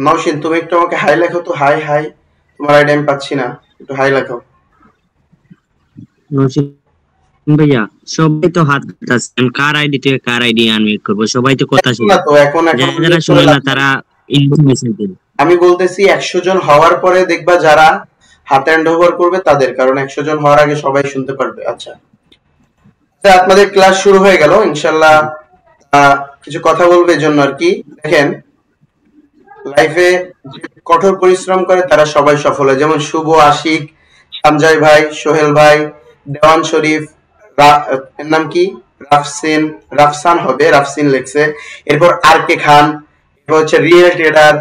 নওশিন, তুমি একটু আমাকে হাই লেখো তো। হাই হাই, তোমার আইডি আমি পাচ্ছি না, একটু হাই লেখো। নৌশিন ভাইয়া, সবাই তো হাত কাটতেছে, আমি কার আইডি থেকে কার আইডি আনমিউট করবো? সবাই তো কথা এখন না শুনে, তো, এখন এখন যারা যারা মিউট করে শুনে না লাভ নাই। তারা ইনবক্স মেসেজ দেবে। আমি বলতেছি 100 জন হওয়ার পরে দেখবা যারা হাত হ্যান্ড ওভার করবে তাদের, কারণ 100 জন হওয়ার আগে সবাই শুনতে পারবে। আচ্ছা, আপনাদের ক্লাস শুরু হয়ে গেল ইনশাল্লাহ। কিছু কথা বলবে এই জন্য আর কি। দেখেন, লাইফে যে কঠোর পরিশ্রম করে তারা সবাই সফল হয়। যেমন শুভ, আশিক, সঞ্জয় ভাই, সোহেল ভাই, দেওয়ান শরীফ, এর নাম কি, রাফসিন, রাফসান হবে, রাফসিন লেখছে। এরপর আর কে খান, এরপর হচ্ছে রিয়েল ট্রেডার।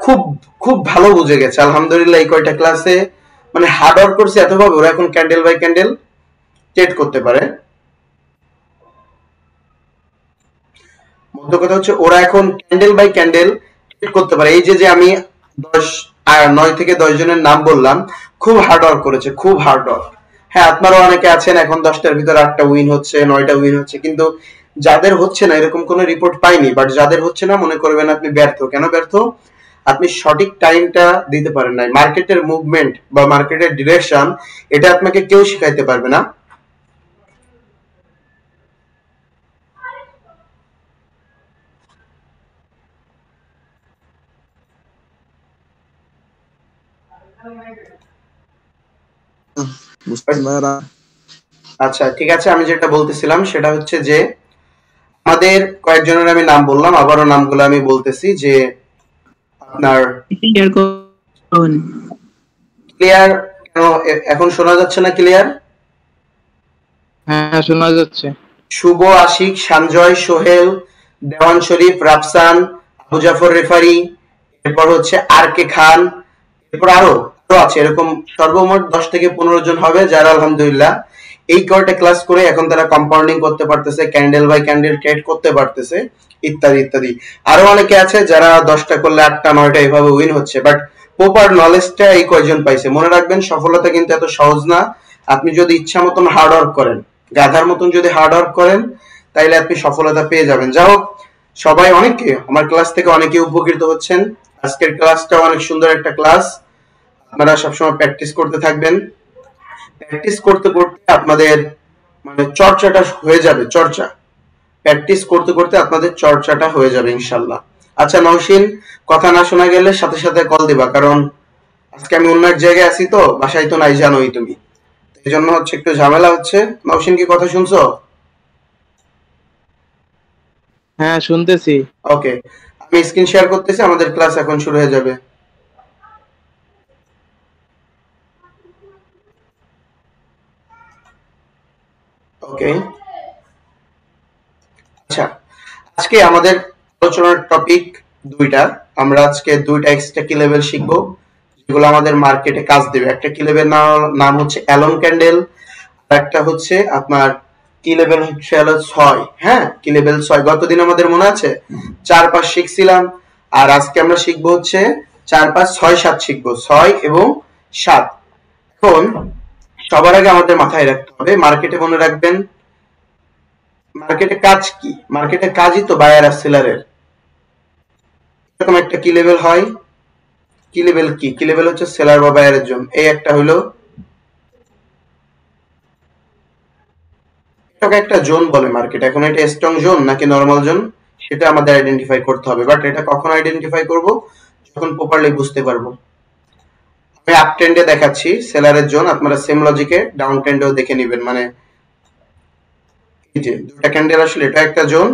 খুব খুব ভালো বুঝে গেছে আলহামদুলিল্লাহ। এই কয়টা ক্লাসে মানে হার্ড ওয়ার্ক করছে এতভাবে, ওরা এখন ক্যান্ডেল বাই ক্যান্ডেল ট্রেড করতে পারে। মধ্য কথা হচ্ছে ওরা এখন ক্যান্ডেল বাই ক্যান্ডেল করতে পারে। এই যে যে আমি 9 থেকে 10 জনের নাম বললাম, খুব হার্ড ওয়ার্ক করেছে, খুব হার্ড ওয়ার্ক। হ্যাঁ, আপনারা অনেকে আছেন এখন 10টার ভিতরে 8টা উইন হচ্ছে, 9টা উইন হচ্ছে, কিন্তু যাদের হচ্ছে না এরকম কোনো রিপোর্ট পাইনি। বাট যাদের হচ্ছে না মনে করবেন আপনি ব্যর্থ। কেন ব্যর্থ? আপনি সঠিক টাইমটা দিতে পারেন নাই। মার্কেটের মুভমেন্ট বা মার্কেটের ডিরেকশন এটা আপনাকে কেউ শিখাইতে পারবে না। আচ্ছা ঠিক আছে, আমি যেটা বলতেছিলাম সেটা হচ্ছে যে আমাদের কয়েকজনের আমি নাম বললাম, আবারও নামগুলো আমি বলতেছি যে আপনার ক্লিয়ার। কেন এখন শোনা যাচ্ছে না ক্লিয়ার? হ্যাঁ শোনা যাচ্ছে। শুভ, আশিক, সঞ্জয়, সোহেল, দেওয়ান শরীফ, রাফসান, আবু জাফর রেফারি, এরপর হচ্ছে আর কে খান, এরপর আরো আছে। এরকম সর্বমোট 10 থেকে 15 জন হবে যারা আলহামদুলিল্লাহ এই কয়টা ক্লাস করে এখন তারা কম্পাউন্ডিং করতে পারতেছে, ক্যান্ডেল বাই ক্যান্ডেল ট্রেড করতে পারতেছে, ইত্যাদি ইত্যাদি। আরো অনেকে আছে যারা 10টা করলে 8টা 9টা এভাবে উইন হচ্ছে। বাট প্রপার নলেজটা এই কয়জন পাইছে। মনে রাখবেন, সফলতা কিন্তু এত সহজ না। আপনি যদি ইচ্ছা মতন হার্ড ওয়ার্ক করেন, গাধার মতন যদি হার্ড ওয়ার্ক করেন, তাইলে আপনি সফলতা পেয়ে যাবেন। যাই হোক, সবাই অনেকে আমার ক্লাস থেকে অনেকে উপকৃত হচ্ছেন। আজকের ক্লাসটা অনেক সুন্দর একটা ক্লাস। আপনারা সবসময় প্র্যাকটিস করতে থাকবেন। প্র্যাকটিস করতে করতে আপনাদের মানে চর্চাটা হয়ে যাবে। চর্চা, প্র্যাকটিস করতে করতে আপনাদের চর্চাটা হয়ে যাবে ইনশাল্লাহ। আচ্ছা নওশিন, কথা না শোনা গেলে সাথে সাথে কল দিবা, কারণ আজকে আমি অন্য এক জায়গায় আছি তো, বাসায় তো নাই, জানোই তুমি। এই জন্য হচ্ছে একটু ঝামেলা হচ্ছে। নওশিন, কি কথা শুনছো? হ্যাঁ শুনতেছি। ওকে, আমি স্ক্রিন শেয়ার করতেছি, আমাদের ক্লাস এখন শুরু হয়ে যাবে। ওকে, আচ্ছা, আজকে আমাদের আলোচনার টপিক দুইটা। আমরা আজকে দুইটা এক্সট্রা কি লেভেল শিখবো, যেগুলো আমাদের মার্কেটে কাজ দেবে। একটা কি লেভেল নাম হচ্ছে অ্যালন ক্যান্ডেল, আর একটা হচ্ছে আপনার কি লেভেল হচ্ছে হলো 6। হ্যাঁ, কি লেভেল 6 গতদিন আমাদের মনে আছে 4 5 শিখছিলাম। আর আজকে আমরা শিখবো হচ্ছে 4 5 6 7 শিখবো, 6 এবং 7। এখন সবার আগে আমাদের মাথায় রাখতে হবে, মার্কেটে মনে রাখবেন মার্কেটে কাজ কি? মার্কেটের কাজই তো বায়ার আর সেলারের। এরকম একটা কি লেভেল হয়। কি লেভেল কি? কি লেভেল হচ্ছে সেলার বা বায়ারের জন্য। এই একটা হলো, এটাকে একটা জোন বলে মার্কেট। এখন এটা স্ট্রং জোন নাকি নরমাল জোন সেটা আমাদের আইডেন্টিফাই করতে হবে। বাট এটা কখন আইডেন্টিফাই করব? যখন প্রপারলি বুঝতে পারবো। আমি আপ ট্রেন্ডে দেখাচ্ছি সেলারের জোন, আপনারা সেম লজিকে ডাউন ট্রেন্ডেও দেখে নেবেন। মানে এই যে দুটা ক্যান্ডেল আসলে এটা একটা জোন,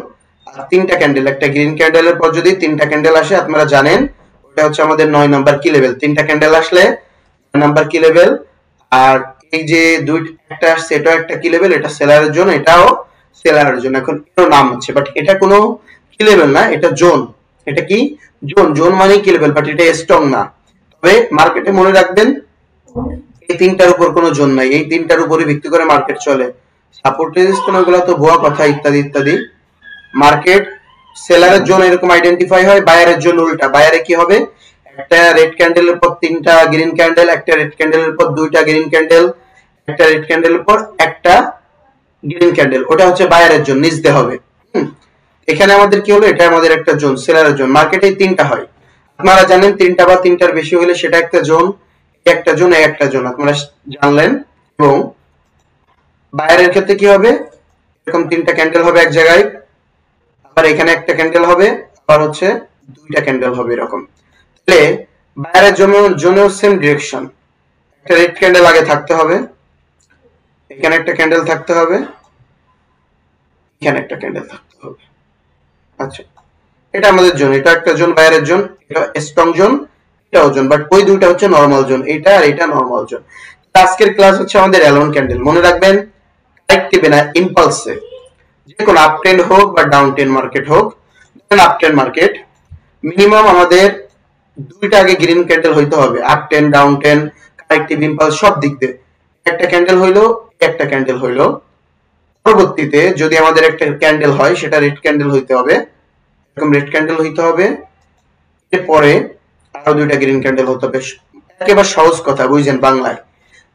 আর 3টা ক্যান্ডেল, একটা গ্রিন ক্যান্ডেলের পর যদি 3টা ক্যান্ডেল আসে, আপনারা জানেন ওটা হচ্ছে আমাদের 9 নাম্বার কি লেভেল। 3টা ক্যান্ডেল আসলে 9 নাম্বার কি লেভেল। আর এই যে একটা আসছে এটাও একটা কি লেভেল, এটা সেলারের জন্য, এটাও সেলারের জন্য। এখন এটার নাম হচ্ছে, বাট এটা কোনো কি লেভেল না, এটা জোন। এটা কি জোন? জোন মানে কি লেভেল, বাট এটা স্ট্রং না। তবে মার্কেটে মনে রাখবেন এই 3টার উপর কোনো জোন নাই, এই 3টার উপরে ভিত্তি করে মার্কেট চলে। সাপোর্ট রেজিস্ট্যান্স ওগুলো তো ভুয়া কথা, ইত্যাদি ইত্যাদি। মার্কেট সেলারের জন্য এরকম আইডেন্টিফাই হয়, বায়ারের জন্য উল্টা। বায়ারে কি হবে? একটা রেড ক্যান্ডেলের পর 3টা গ্রিন ক্যান্ডেল, একটা রেড ক্যান্ডেলের পর 2টা গ্রিন ক্যান্ডেল, একটা রেড ক্যান্ডেলের পর একটা গ্রিন ক্যান্ডেল, ওটা হচ্ছে বায়ারের জন্য, নিচতে হবে। এখানে আমাদের কি হলো, এটা আমাদের একটা জোন, সেলারের জোন। মার্কেটে 3টা হয়, আপনারা জানেন তিনটা বা তিনটার বেশি হলে সেটা একটা জোন, একটা জোন, একটা জোন আপনারা জানলেন। এবং বায়ারের ক্ষেত্রে কি হবে, এরকম তিনটা ক্যান্ডেল হবে এক জায়গায়, আবার এখানে একটা ক্যান্ডেল হবে, আবার হচ্ছে দুইটা ক্যান্ডেল হবে এরকম। তাহলে বায়ারের জোনেও সেম ডিরেকশন, একটা রেড ক্যান্ডেল আগে থাকতে হবে, এখানে একটা ক্যান্ডেল থাকতে হবে, এখানে একটা ক্যান্ডেল থাকতে হবে। আচ্ছা, এটা আমাদের জোন, এটা একটা জোন বায়ারের জোন, এটা স্ট্রং জোন, এটাও জোন, বাট ওই দুইটা হচ্ছে নরমাল জোন, এটা আর এটা নরমাল জোন। আজকের ক্লাস হচ্ছে আমাদের অ্যালোন ক্যান্ডেল। মনে রাখবেন কারেক্টিভে না, ইম্পালসে, যে কোনো আপ ট্রেন্ড হোক বা ডাউন ট্রেন্ড মার্কেট হোক, আপ ট্রেন্ড মার্কেট মিনিমাম আমাদের দুইটা আগে গ্রিন ক্যান্ডেল হইতে হবে, up trend, down trend, corrective, impulse সব দিক দিয়ে একটা ক্যান্ডেল হইলো, একটা ক্যান্ডেল হইলো। পরবর্তীতে যদি আমাদের একটা ক্যান্ডেল হয় সেটা রেড ক্যান্ডেল হইতে হবে, এরকম রেড ক্যান্ডেল হইতে হবে, এরপরে আরো দুইটা গ্রিন ক্যান্ডেল হতে হবে। একেবারে সহজ কথা বুঝছেন বাংলায়,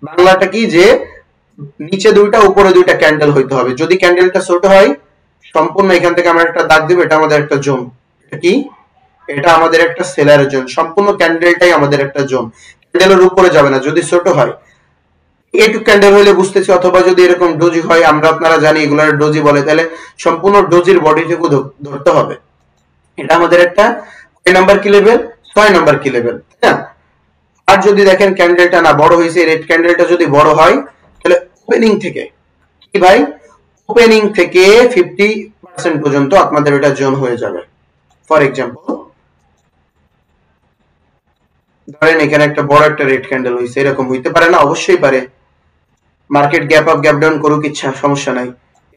বাংলাটা কি যে নিচে দুইটা উপরে দুইটা ক্যান্ডেল হইতে হবে। যদি ক্যান্ডেলটা ছোট হয়, সম্পূর্ণ এখান থেকে আমরা একটা দাগ দিব, এটা আমাদের একটা জোন। এটা কি, এটা আমাদের একটা সেলারের জোন, সম্পূর্ণ ক্যান্ডেলটাই আমাদের একটা জোন, ক্যান্ডেলের উপরে যাবে না যদি ছোট হয়। এইটুক ক্যান্ডেল হলে বুঝতেছি, অথবা যদি এরকম ডোজি হয়, আমরা আপনারা জানি এগুলার ডোজি বলে, তাহলে সম্পূর্ণ ডোজির বডিটুকু ধরতে হবে। এটা আমাদের একটা 6 নাম্বার কি লেভেল, 6 নাম্বার কি লেভেল, হ্যাঁ। আর যদি দেখেন ক্যান্ডেলটা না বড় হয়েছে, রেড ক্যান্ডেলটা যদি বড় হয়, তাহলে ওপেনিং থেকে কি ভাই, ওপেনিং থেকে 50% পর্যন্ত আপনাদের এটা জোন হয়ে যাবে। ফর এক্সাম্পল ধরেন এখানে একটা বড় একটা রেড ক্যান্ডেল হয়েছে, এরকম হইতে পারে না, অবশ্যই পারে, market gap up gap down করুক, ইচ্ছা, সমস্যা নাই।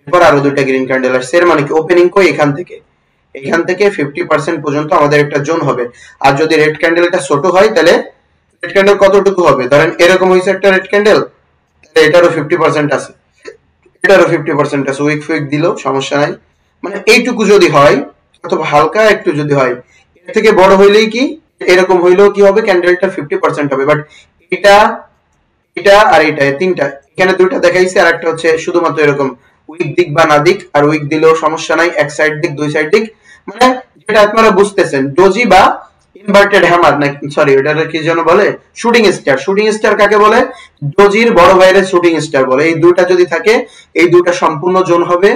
এরপর আরো দুইটা গ্রিন ক্যান্ডেল আসছে, এর মানে কি ওপেনিং কই, এখান থেকে 50% পর্যন্ত আমাদের একটা জোন হবে। আর যদি রেড ক্যান্ডেলটা ছোট হয়, তাহলে রেড ক্যান্ডেল কতটুকু হবে, ধরেন এরকম হয়েছে একটা রেড ক্যান্ডেল, তাহলে এটারও 50% আছে, এটারও 50% আছে, উইক ফুইক দিলেও সমস্যা নাই। মানে এইটুকু যদি হয়, অথবা হালকা একটু যদি হয়, এর থেকে বড় হইলেই কি, এরকম হইলেও কি হবে, ক্যান্ডেলটা 50% হবে। বাট এটা, এটা আর এটা, তিনটা, এখানে দুইটা দেখাইছে, আর একটা হচ্ছে শুধুমাত্র এরকম উইক দিক বা না দিক, আর উইক দিলেও সমস্যা নাই, এক সাইড দিক, দুই সাইড দিক, মানে যেটা আপনারা বুঝতেছেন, ডোজি বা ইনভার্টেড হ্যামার, না সরি ওটা কি যেন বলে, শুটিং স্টার। শুটিং স্টার কাকে বলে, ডোজির বড় ভাইয়ের শুটিং স্টার বলে। এই দুইটা যদি থাকে, এই দুইটা সম্পূর্ণ জোন হবে,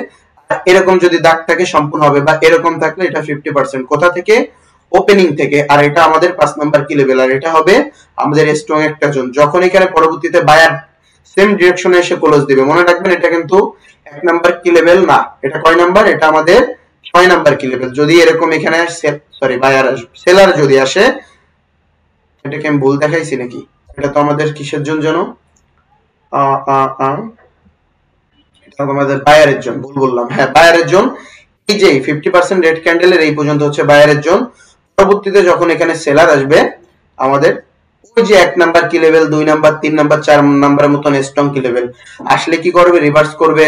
আর এরকম যদি দাগ থাকে সম্পূর্ণ হবে, বা এরকম থাকলে এটা 50%। কোথা থেকে, ওপেনিং থেকে। আর এটা আমাদের 5 নাম্বার কি লেভেল, আর এটা হবে আমাদের স্ট্রং একটা জোন। যখন এখানে পরবর্তীতে বায়ার সেম ডিরেকশনে এসে ক্লোজ দিবে, মনে রাখবেন এটা কিন্তু 1 নাম্বার কি লেভেল না, এটা কয় নাম্বার, এটা আমাদের 6 নাম্বার কি লেভেল। যদি এরকম এখানে সরি বায়ার সেলার যদি আসে, এটাকে আমি ভুল দেখাইছি নাকি, এটা তো আমাদের কিসের জন্য যেন, এটা আমাদের বায়ারের জন্য, ভুল বললাম, হ্যাঁ বায়ারের জন্য। এই যে 50% রেড ক্যান্ডেলের এই পর্যন্ত হচ্ছে বায়ারের জন্য। পরবর্তীতে যখন এখানে সেলার আসবে, আমাদের ওই যে 1 নাম্বার কি লেভেল, 2 নাম্বার, 3 নাম্বার, 4 নাম্বারের মতন স্ট্রং কি লেভেল আসলে কি করবে, রিভার্স করবে,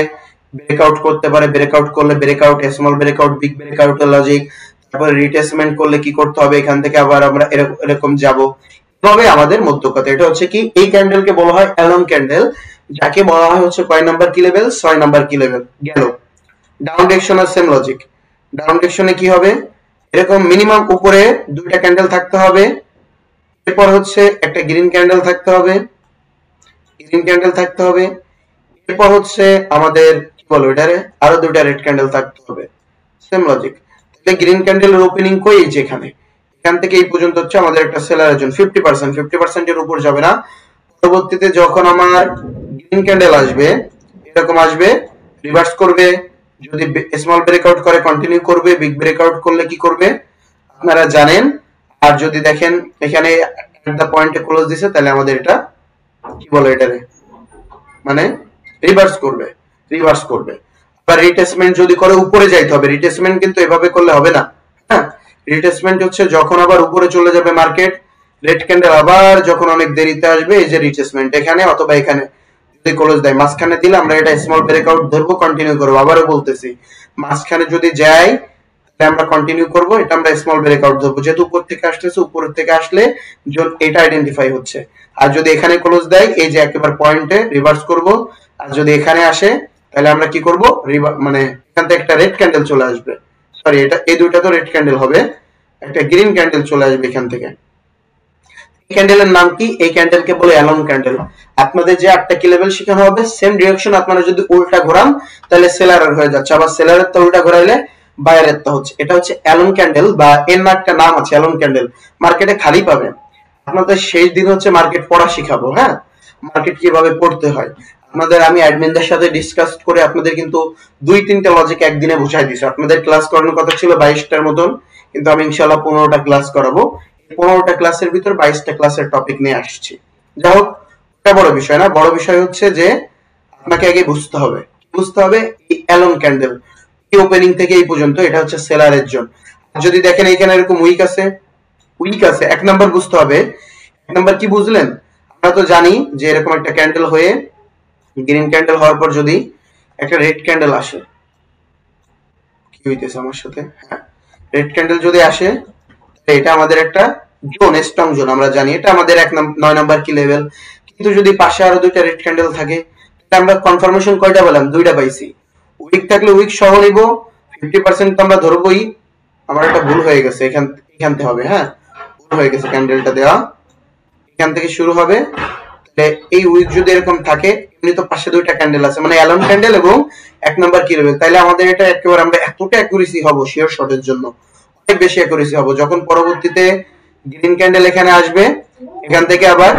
ব্রেকআউট করতে পারে, ব্রেকআউট করলে ব্রেকআউট, স্মল ব্রেকআউট, বিগ ব্রেকআউটের লজিক, তারপরে রিটেসমেন্ট করলে কি করতে হবে, এখান থেকে আবার আমরা এরকম যাব, এভাবে আমাদের মধ্যকথা। এটা হচ্ছে কি, এই ক্যান্ডেলকে বলা হয় অ্যালোন ক্যান্ডেল, যাকে বলা হয় হচ্ছে কয় নাম্বার কি লেভেল, 6 নাম্বার কি লেভেল গেল। ডাউন ডিরেকশনের সেম লজিক, ডাউন ডিরেকশনে কি হবে, এরকম মিনিমাম উপরে দুইটা ক্যান্ডেল থাকতে হবে, এরপর হচ্ছে একটা গ্রিন ক্যান্ডেল থাকতে হবে, গ্রিন ক্যান্ডেল থাকতে হবে, এরপর হচ্ছে আমাদের কি বলো এটারে, আরো দুইটা রেড ক্যান্ডেল থাকতে হবে, সেম লজিক। তাহলে গ্রিন ক্যান্ডেলের ওপেনিং কই, এই যে এখানে, এখান থেকে এই পর্যন্ত হচ্ছে আমাদের একটা সেলারের জন্য 50% এর উপর যাবে না। পরবর্তীতে যখন আমার গ্রিন ক্যান্ডেল আসবে, এরকম আসবে, রিভার্স করবে, যদি স্মল ব্রেকআউট করে কন্টিনিউ করবে, বিগ ব্রেকআউট করলে কি করবে আপনারা জানেন। আর যদি দেখেন এখানে একটা পয়েন্টে ক্লোজ দিছে, তাহলে আমাদের এটা কি বলে এটারে, মানে রিভার্স করবে, রিভার্স করবে। আবার রিটেসমেন্ট যদি করে উপরে যাইতে হবে, রিটেসমেন্ট কিন্তু এভাবে করলে হবে না, হ্যাঁ। রিটেসমেন্ট হচ্ছে যখন আবার উপরে চলে যাবে মার্কেট, রেড ক্যান্ডেল আবার যখন অনেক দেরিতে আসবে, এই যে রিটেসমেন্ট এখানে অথবা এখানে যদি ক্লোজ দেয়, মাঝখানে দিলে আমরা এটা স্মল ব্রেকআউট ধরবো, কন্টিনিউ করবো। আবারও বলতেছি, মাঝখানে যদি যাই তাহলে আমরা কন্টিনিউ করব, এটা আমরা স্মল ব্রেকআউট ধরবো, যেহেতু উপর থেকে আসতেছে, উপর থেকে আসলে এটা আইডেন্টিফাই হচ্ছে। আর যদি এখানে ক্লোজ দেয়, এই যে একেবারে পয়েন্টে রিভার্স করব। আর যদি এখানে আসে, তাহলে আমরা কি করব, মানে এখান থেকে একটা রেড ক্যান্ডেল চলে আসবে, সরি এটা এই দুইটা তো রেড ক্যান্ডেল হবে, একটা গ্রিন ক্যান্ডেল চলে আসবে এখান থেকে। এই ক্যান্ডেলের নাম কি? এই ক্যান্ডেলকে বলে অ্যালোন ক্যান্ডেল। আপনাদের যে 8টা কি লেভেল শেখানো হবে সেম ডিরেকশন আপনারা যদি উল্টা ঘোরান তাহলে সেলারের হয়ে যাচ্ছে, আবার সেলারের তা উল্টা ঘোরাইলে বায়ারের তা হচ্ছে। এটা হচ্ছে অ্যালোন ক্যান্ডেল, বা এর একটা নাম আছে অ্যালোন ক্যান্ডেল। মার্কেটে খালি পাবেন। আপনাদের শেষ দিন হচ্ছে মার্কেট পড়া শিখাবো। হ্যাঁ, মার্কেট কিভাবে পড়তে হয় আপনাদের আমি অ্যাডমিনদের সাথে ডিসকাস করে আপনাদের কিন্তু 2-3টা লজিক একদিনে বুঝাই দিছি। আপনাদের ক্লাস করানোর কথা ছিল 22টার মতন, কিন্তু আমি ইনশাআল্লাহ 15টা ক্লাস করাবো। 15টা ক্লাসের ভিতর 22টা ক্লাসের টপিক নিয়ে আসছি। যাই হোক, এটা বড় বিষয় না, বড় বিষয় হচ্ছে যে আপনাকে আগে বুঝতে হবে এই অ্যালোন ক্যান্ডেল এই ওপেনিং থেকে এই পর্যন্ত এটা হচ্ছে সেলারের জোন। যদি দেখেন এখানে এরকম উইক আছে 1 নাম্বার বুঝতে হবে। 1 নাম্বার কি বুঝলেন? আমরা তো জানি যে এরকম একটা ক্যান্ডেল হয়ে গ্রিন ক্যান্ডেল হওয়ার পর যদি একটা রেড ক্যান্ডেল আসে, কি হইতেছে আমার সাথে? হ্যাঁ, রেড ক্যান্ডেল যদি আসে এটা আমাদের একটা জোন, স্ট্রং জোন। আমরা জানি এটা আমাদের 9 নাম্বার কি লেভেল। কিন্তু যদি পাশে আরো 2টা রেড ক্যান্ডেল থাকে, আমরা কনফার্মেশন কয়টা পেলাম? 2টা পাইছি। উইক থাকলে উইক সহ নিব, 50% তো আমরা ধরবই। আমার একটা ভুল হয়ে গেছে, এখান থেকে হবে। হ্যাঁ, ভুল হয়ে গেছে, ক্যান্ডেলটা দেওয়া এখান থেকে শুরু হবে। এই উইক যদি এরকম থাকে, এমনি তো পাশে 2টা ক্যান্ডেল আছে, মানে অ্যালোন ক্যান্ডেল এবং 1 নাম্বার কি লেভেল, তাইলে আমাদের এটা একেবারে আমরা এতটা অ্যাকুরেসি হব শিওর শটের জন্য, অনেক বেশি অ্যাকুরেসি হব। যখন পরবর্তীতে গ্রিন ক্যান্ডেল এখানে আসবে, এখান থেকে আবার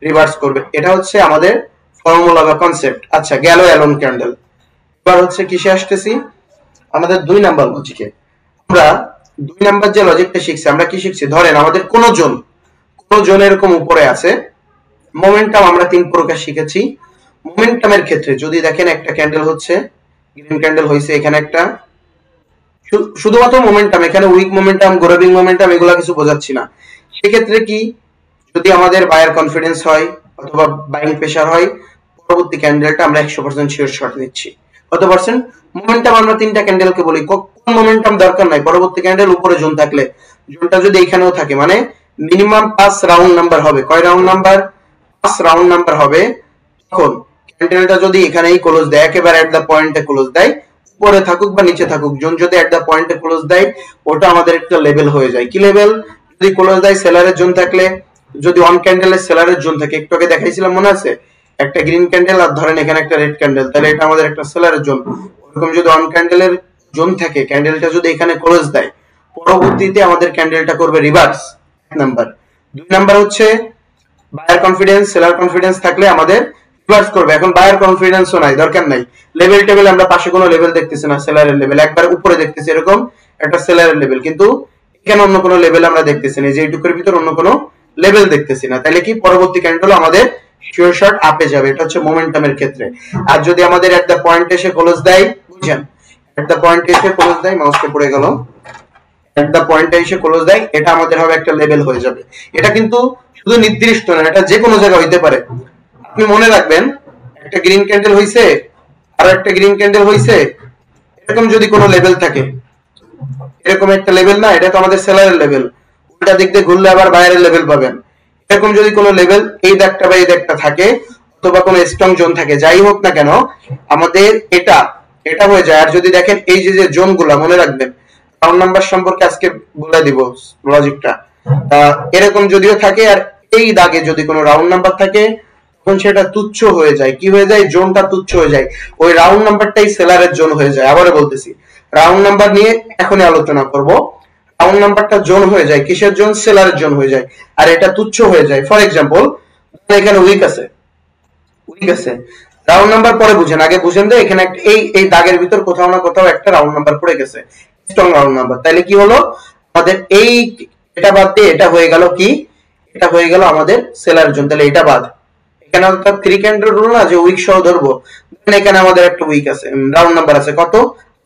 রিভার্স করবে। এটা হচ্ছে আমাদের ফর্মুলা বা কনসেপ্ট। আচ্ছা, গেল অ্যালোন ক্যান্ডেল। এবার হচ্ছে কিসে আসতেছি? আমাদের 2 নাম্বার লজিকে। আমরা 2 নাম্বার যে লজিকটা শিখছি, আমরা কি শিখছি? ধরেন আমাদের কোন জোন এরকম উপরে আছে। মোমেন্টাম আমরা 3 প্রকার শিখেছি। মোমেন্টামের ক্ষেত্রে যদি দেখেন একটা ক্যান্ডেল হচ্ছে গ্রিন ক্যান্ডেল হইছে, এখানে একটা শুধুমাত্র মোমেন্টাম, এখানে উইক মোমেন্টাম, গ্রোভিং মোমেন্টাম এগুলা কিছু বোঝাচ্ছি না। সেক্ষেত্রে কি, যদি আমাদের বায়ার কনফিডেন্স হয় অথবা বাইং প্রেসার হয়, পরবর্তী ক্যান্ডেলটা আমরা 100% শিওর শট নিচ্ছি। কত পার্সেন্ট? মোমেন্টাম আমরা 3টা ক্যান্ডেলকে বলি। কোন মোমেন্টাম দরকার নাই, পরবর্তী ক্যান্ডেল উপরে জোন থাকলে, জোনটা যদি এখানেও থাকে, মানে মিনিমাম 5 রাউন্ড নাম্বার হবে। কয় রাউন্ড নাম্বার? 5 রাউন্ড নাম্বার হবে। তখন ক্যান্ডেলটা যদি এখানেই ক্লোজ দেয়, একেবারে এট দা পয়েন্টে ক্লোজ দেয়, উপরে থাকুক বা নিচে থাকুক, জোন যদি এট দা পয়েন্টে ক্লোজ দেয়, ওটা আমাদের একটা লেভেল হয়ে যায়। কি লেভেল? যদি ক্লোজ দেয় সেলারের জোন থাকলে, যদি অন ক্যান্ডেলের সেলারের জোন থাকে, একটু আগে দেখাইছিলাম মনে আছে, একটা গ্রিন ক্যান্ডেল আর ধরেন এখানে একটা রেড ক্যান্ডেল, তাহলে এটা আমাদের একটা সেলারের জোন। ওরকম যদি অন ক্যান্ডেলের জোন থাকে, ক্যান্ডেলটা যদি এখানে ক্লোজ দেয়, পরবর্তীতে আমাদের ক্যান্ডেলটা করবে রিভার্স। 1 নাম্বার। 2 নাম্বার হচ্ছে বায়ার কনফিডেন্স, সেলার কনফিডেন্স থাকলে আমাদের রিভার্স করবে। এখন বায়ার কনফিডেন্সও নাই, দরকার নাই। লেভেল টেবিল আমরা পাশে কোনো লেভেল দেখতেছি না, সেলারের লেভেল একবার উপরে দেখতেছি, এরকম একটা সেলারের লেভেল, কিন্তু এখানে অন্য কোনো লেভেল আমরা দেখতেছি না, যে এইটুকুর ভিতর অন্য কোনো লেভেল দেখতেছি না। তাহলে কি, পরবর্তী ক্যান্ডেল আমাদের শিওর শট আপে যাবে। এটা হচ্ছে মোমেন্টামের ক্ষেত্রে। আর যদি আমাদের এট দা পয়েন্ট এসে ক্লোজ দেয়, বুঝছেন, এট দা পয়েন্ট এসে ক্লোজ দেয়, মাউসটা পড়ে গেল, এট দা পয়েন্টে এসে ক্লোজ দেয়, এটা আমাদের হবে একটা লেভেল হয়ে যাবে। এটা কিন্তু শুধু নির্দিষ্ট না, এটা যে কোনো জায়গায় হইতে পারে। আপনি মনে রাখবেন, একটা গ্রিন ক্যান্ডেল হইছে আর একটা গ্রিন ক্যান্ডেল হইছে, এরকম যদি কোনো লেভেল থাকে, এরকম একটা লেভেল না, এটা তো আমাদের সেলারের লেভেল, উল্টা দিক দিয়ে ঘুরলে আবার বাইরের লেভেল পাবেন। এরকম যদি কোনো লেভেল এই দাগটা বা এই দাগটা থাকে, অথবা কোনো স্ট্রং জোন থাকে, যাই হোক না কেন, আমাদের এটা হয়ে যায়। আর যদি দেখেন এই যে জোন গুলা, মনে রাখবেন রাউন্ড নাম্বার সম্পর্কে আজকে বলে দিব লজিকটা। এরকম যদিও থাকে আর এই দাগে যদি কোনো রাউন্ড নাম্বার থাকে, তখন সেটা তুচ্ছ হয়ে যায়। কি হয়ে যায়? জোনটা তুচ্ছ হয়ে যায়। ওই রাউন্ড নাম্বারটাই সেলারের জোন হয়ে যায়। আবারও বলতেছি, রাউন্ড নাম্বার নিয়ে এখনই আলোচনা করব। রাউন্ড নাম্বারটা জোন হয়ে যায়, কিসের জোন? সেলারের জোন হয়ে যায়। আর এটা তুচ্ছ হয়ে যায়। ফর এক্সাম্পল, এখানে উইক আছে, রাউন্ড নাম্বার পরে বুঝেন, আগে বুঝেন যে এখানে এই দাগের ভিতর কোথাও না কোথাও একটা রাউন্ড নাম্বার পড়ে গেছে, স্ট্রং রাউন্ড নাম্বার। তাহলে কি হলো, আমাদের এটা বাদ দিয়ে এটা হয়ে গেল কি, এটা হয়ে গেল আমাদের সেলার জোন। তাহলে এটা বাদ, এখানে অর্থাৎ 3 ক্যান্ডেল রুল না, যে উইক সহ ধরবো। এখানে আমাদের একটা উইক আছে, রাউন্ড নাম্বার আছে কত?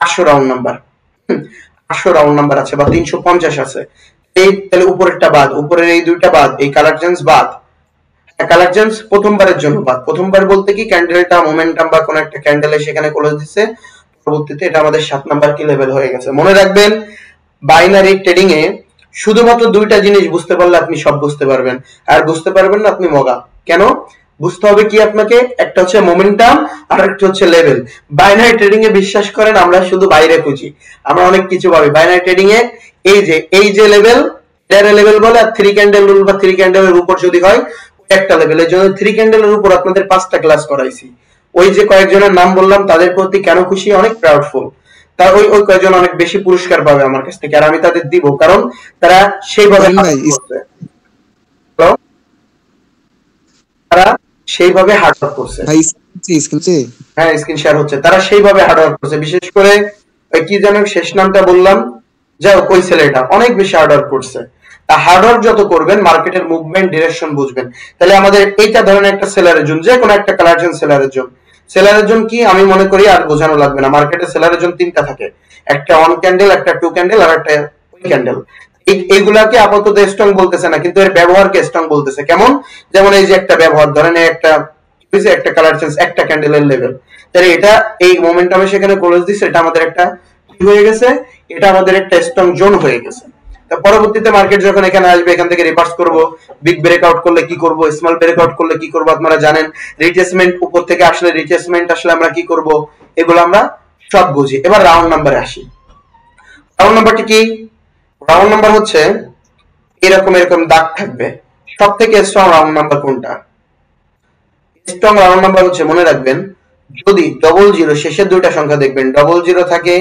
800 রাউন্ড নাম্বার, 800 রাউন্ড নাম্বার আছে, বা 350 আছে। তাহলে উপরেরটা বাদ, উপরের এই 2টা বাদ, এই কালার চেঞ্জ বাদ। কালার চেঞ্জ প্রথমবারের জন্য বাদ। প্রথমবার বলতে কি, ক্যান্ডেলটা মোমেন্টাম বা কোন একটা ক্যান্ডেলে সেখানে ক্লোজ দিচ্ছে, পরবর্তীতে এটা আমাদের 7 নাম্বার কি লেভেল হয়ে গেছে। মনে রাখবেন, বাইনারি ট্রেডিং এ শুধুমাত্র 2টা জিনিস বুঝতে পারলে আপনি সব বুঝতে পারবেন, আর বুঝতে পারবেন না আপনি মগা। কেন? বুঝতে হবে কি আপনাকে, একটা হচ্ছে মোমেন্টাম আর একটা হচ্ছে লেভেল। বাইনারি ট্রেডিং এ বিশ্বাস করেন, আমরা শুধু বাইরে খুঁজি, আমরা অনেক কিছু পাবি। বাইনারি ট্রেডিং এ এই যে লেভেল, এটার লেভেল বলে, আর 3 ক্যান্ডেল রুল বা 3 ক্যান্ডেলের উপর যদি হয় একটা লেভেল। এই জন্য 3 ক্যান্ডেলের উপর আপনাদের 5টা ক্লাস করাইছি। ওই যে কয়েকজনের নাম বললাম তাদের প্রতি কেন খুশি, অনেক প্রাউডফুল। তার ওই কয়েকজন অনেক বেশি পুরস্কার পাবে আমার কাছ থেকে, আর আমি তাদের দিব, কারণ তারা সেইভাবে হার্ড ওয়ার্ক করছে। হ্যাঁ, স্ক্রিন শেয়ার হচ্ছে। তারা সেইভাবে হার্ড ওয়ার্ক করছে, বিশেষ করে কি যেন শেষ নামটা বললাম, যাও কই ছেলেটা অনেক বেশি হার্ড ওয়ার্ক করছে। তা হার্ড ওয়ার্ক যত করবেন, মার্কেটের মুভমেন্ট ডিরেকশন বুঝবেন, তাহলে আমাদের এইটা ধরেন একটা সেলারের জন্য, যে কোনো একটা কালার চেঞ্জ সেলারের জন্য। সেলারের জন্য কি আমি মনে করি আর বোঝানো লাগবে না, মার্কেটে সেলারের জন্য 3টা থাকে, একটা অন ক্যান্ডেল, একটা টু ক্যান্ডেল, আর একটা ক্যান্ডেল। এইগুলাকে আপাতত স্ট্রং বলতেছে না, কিন্তু এর ব্যবহারকে স্ট্রং বলতেছে। কেমন? যেমন এই যে একটা ব্যবহার, ধরেন একটা কালার চেঞ্জ, একটা ক্যান্ডেলের লেভেল, তাহলে এটা এই মোমেন্টামে সেখানে ক্লোজ দিছে, এটা আমাদের একটা কি হয়ে গেছে, এটা আমাদের একটা স্ট্রং জোন হয়ে গেছে। তা পরবর্তীতে মার্কেট যখন এখানে আসবে, এখান থেকে রিভার্স করব, বিগ ব্রেকআউট করলে কি করব, স্মল ব্রেকআউট করলে কি করব আপনারা জানেন, রিট্রেসমেন্ট উপর থেকে আসলে, রিট্রেসমেন্ট আসলে আমরা কি করব, এগুলো আমরা সব বুঝি। এবার রাউন্ড নাম্বারে আসি। রাউন্ড নাম্বারটি কি? রাউন্ড নাম্বার হচ্ছে এরকম দাগ থাকবে। সব থেকে স্ট্রং রাউন্ড নাম্বার কোনটা? স্ট্রং রাউন্ড নাম্বার হচ্ছে, মনে রাখবেন, যদি 00 শেষের দুইটা সংখ্যা দেখবেন 00 থাকে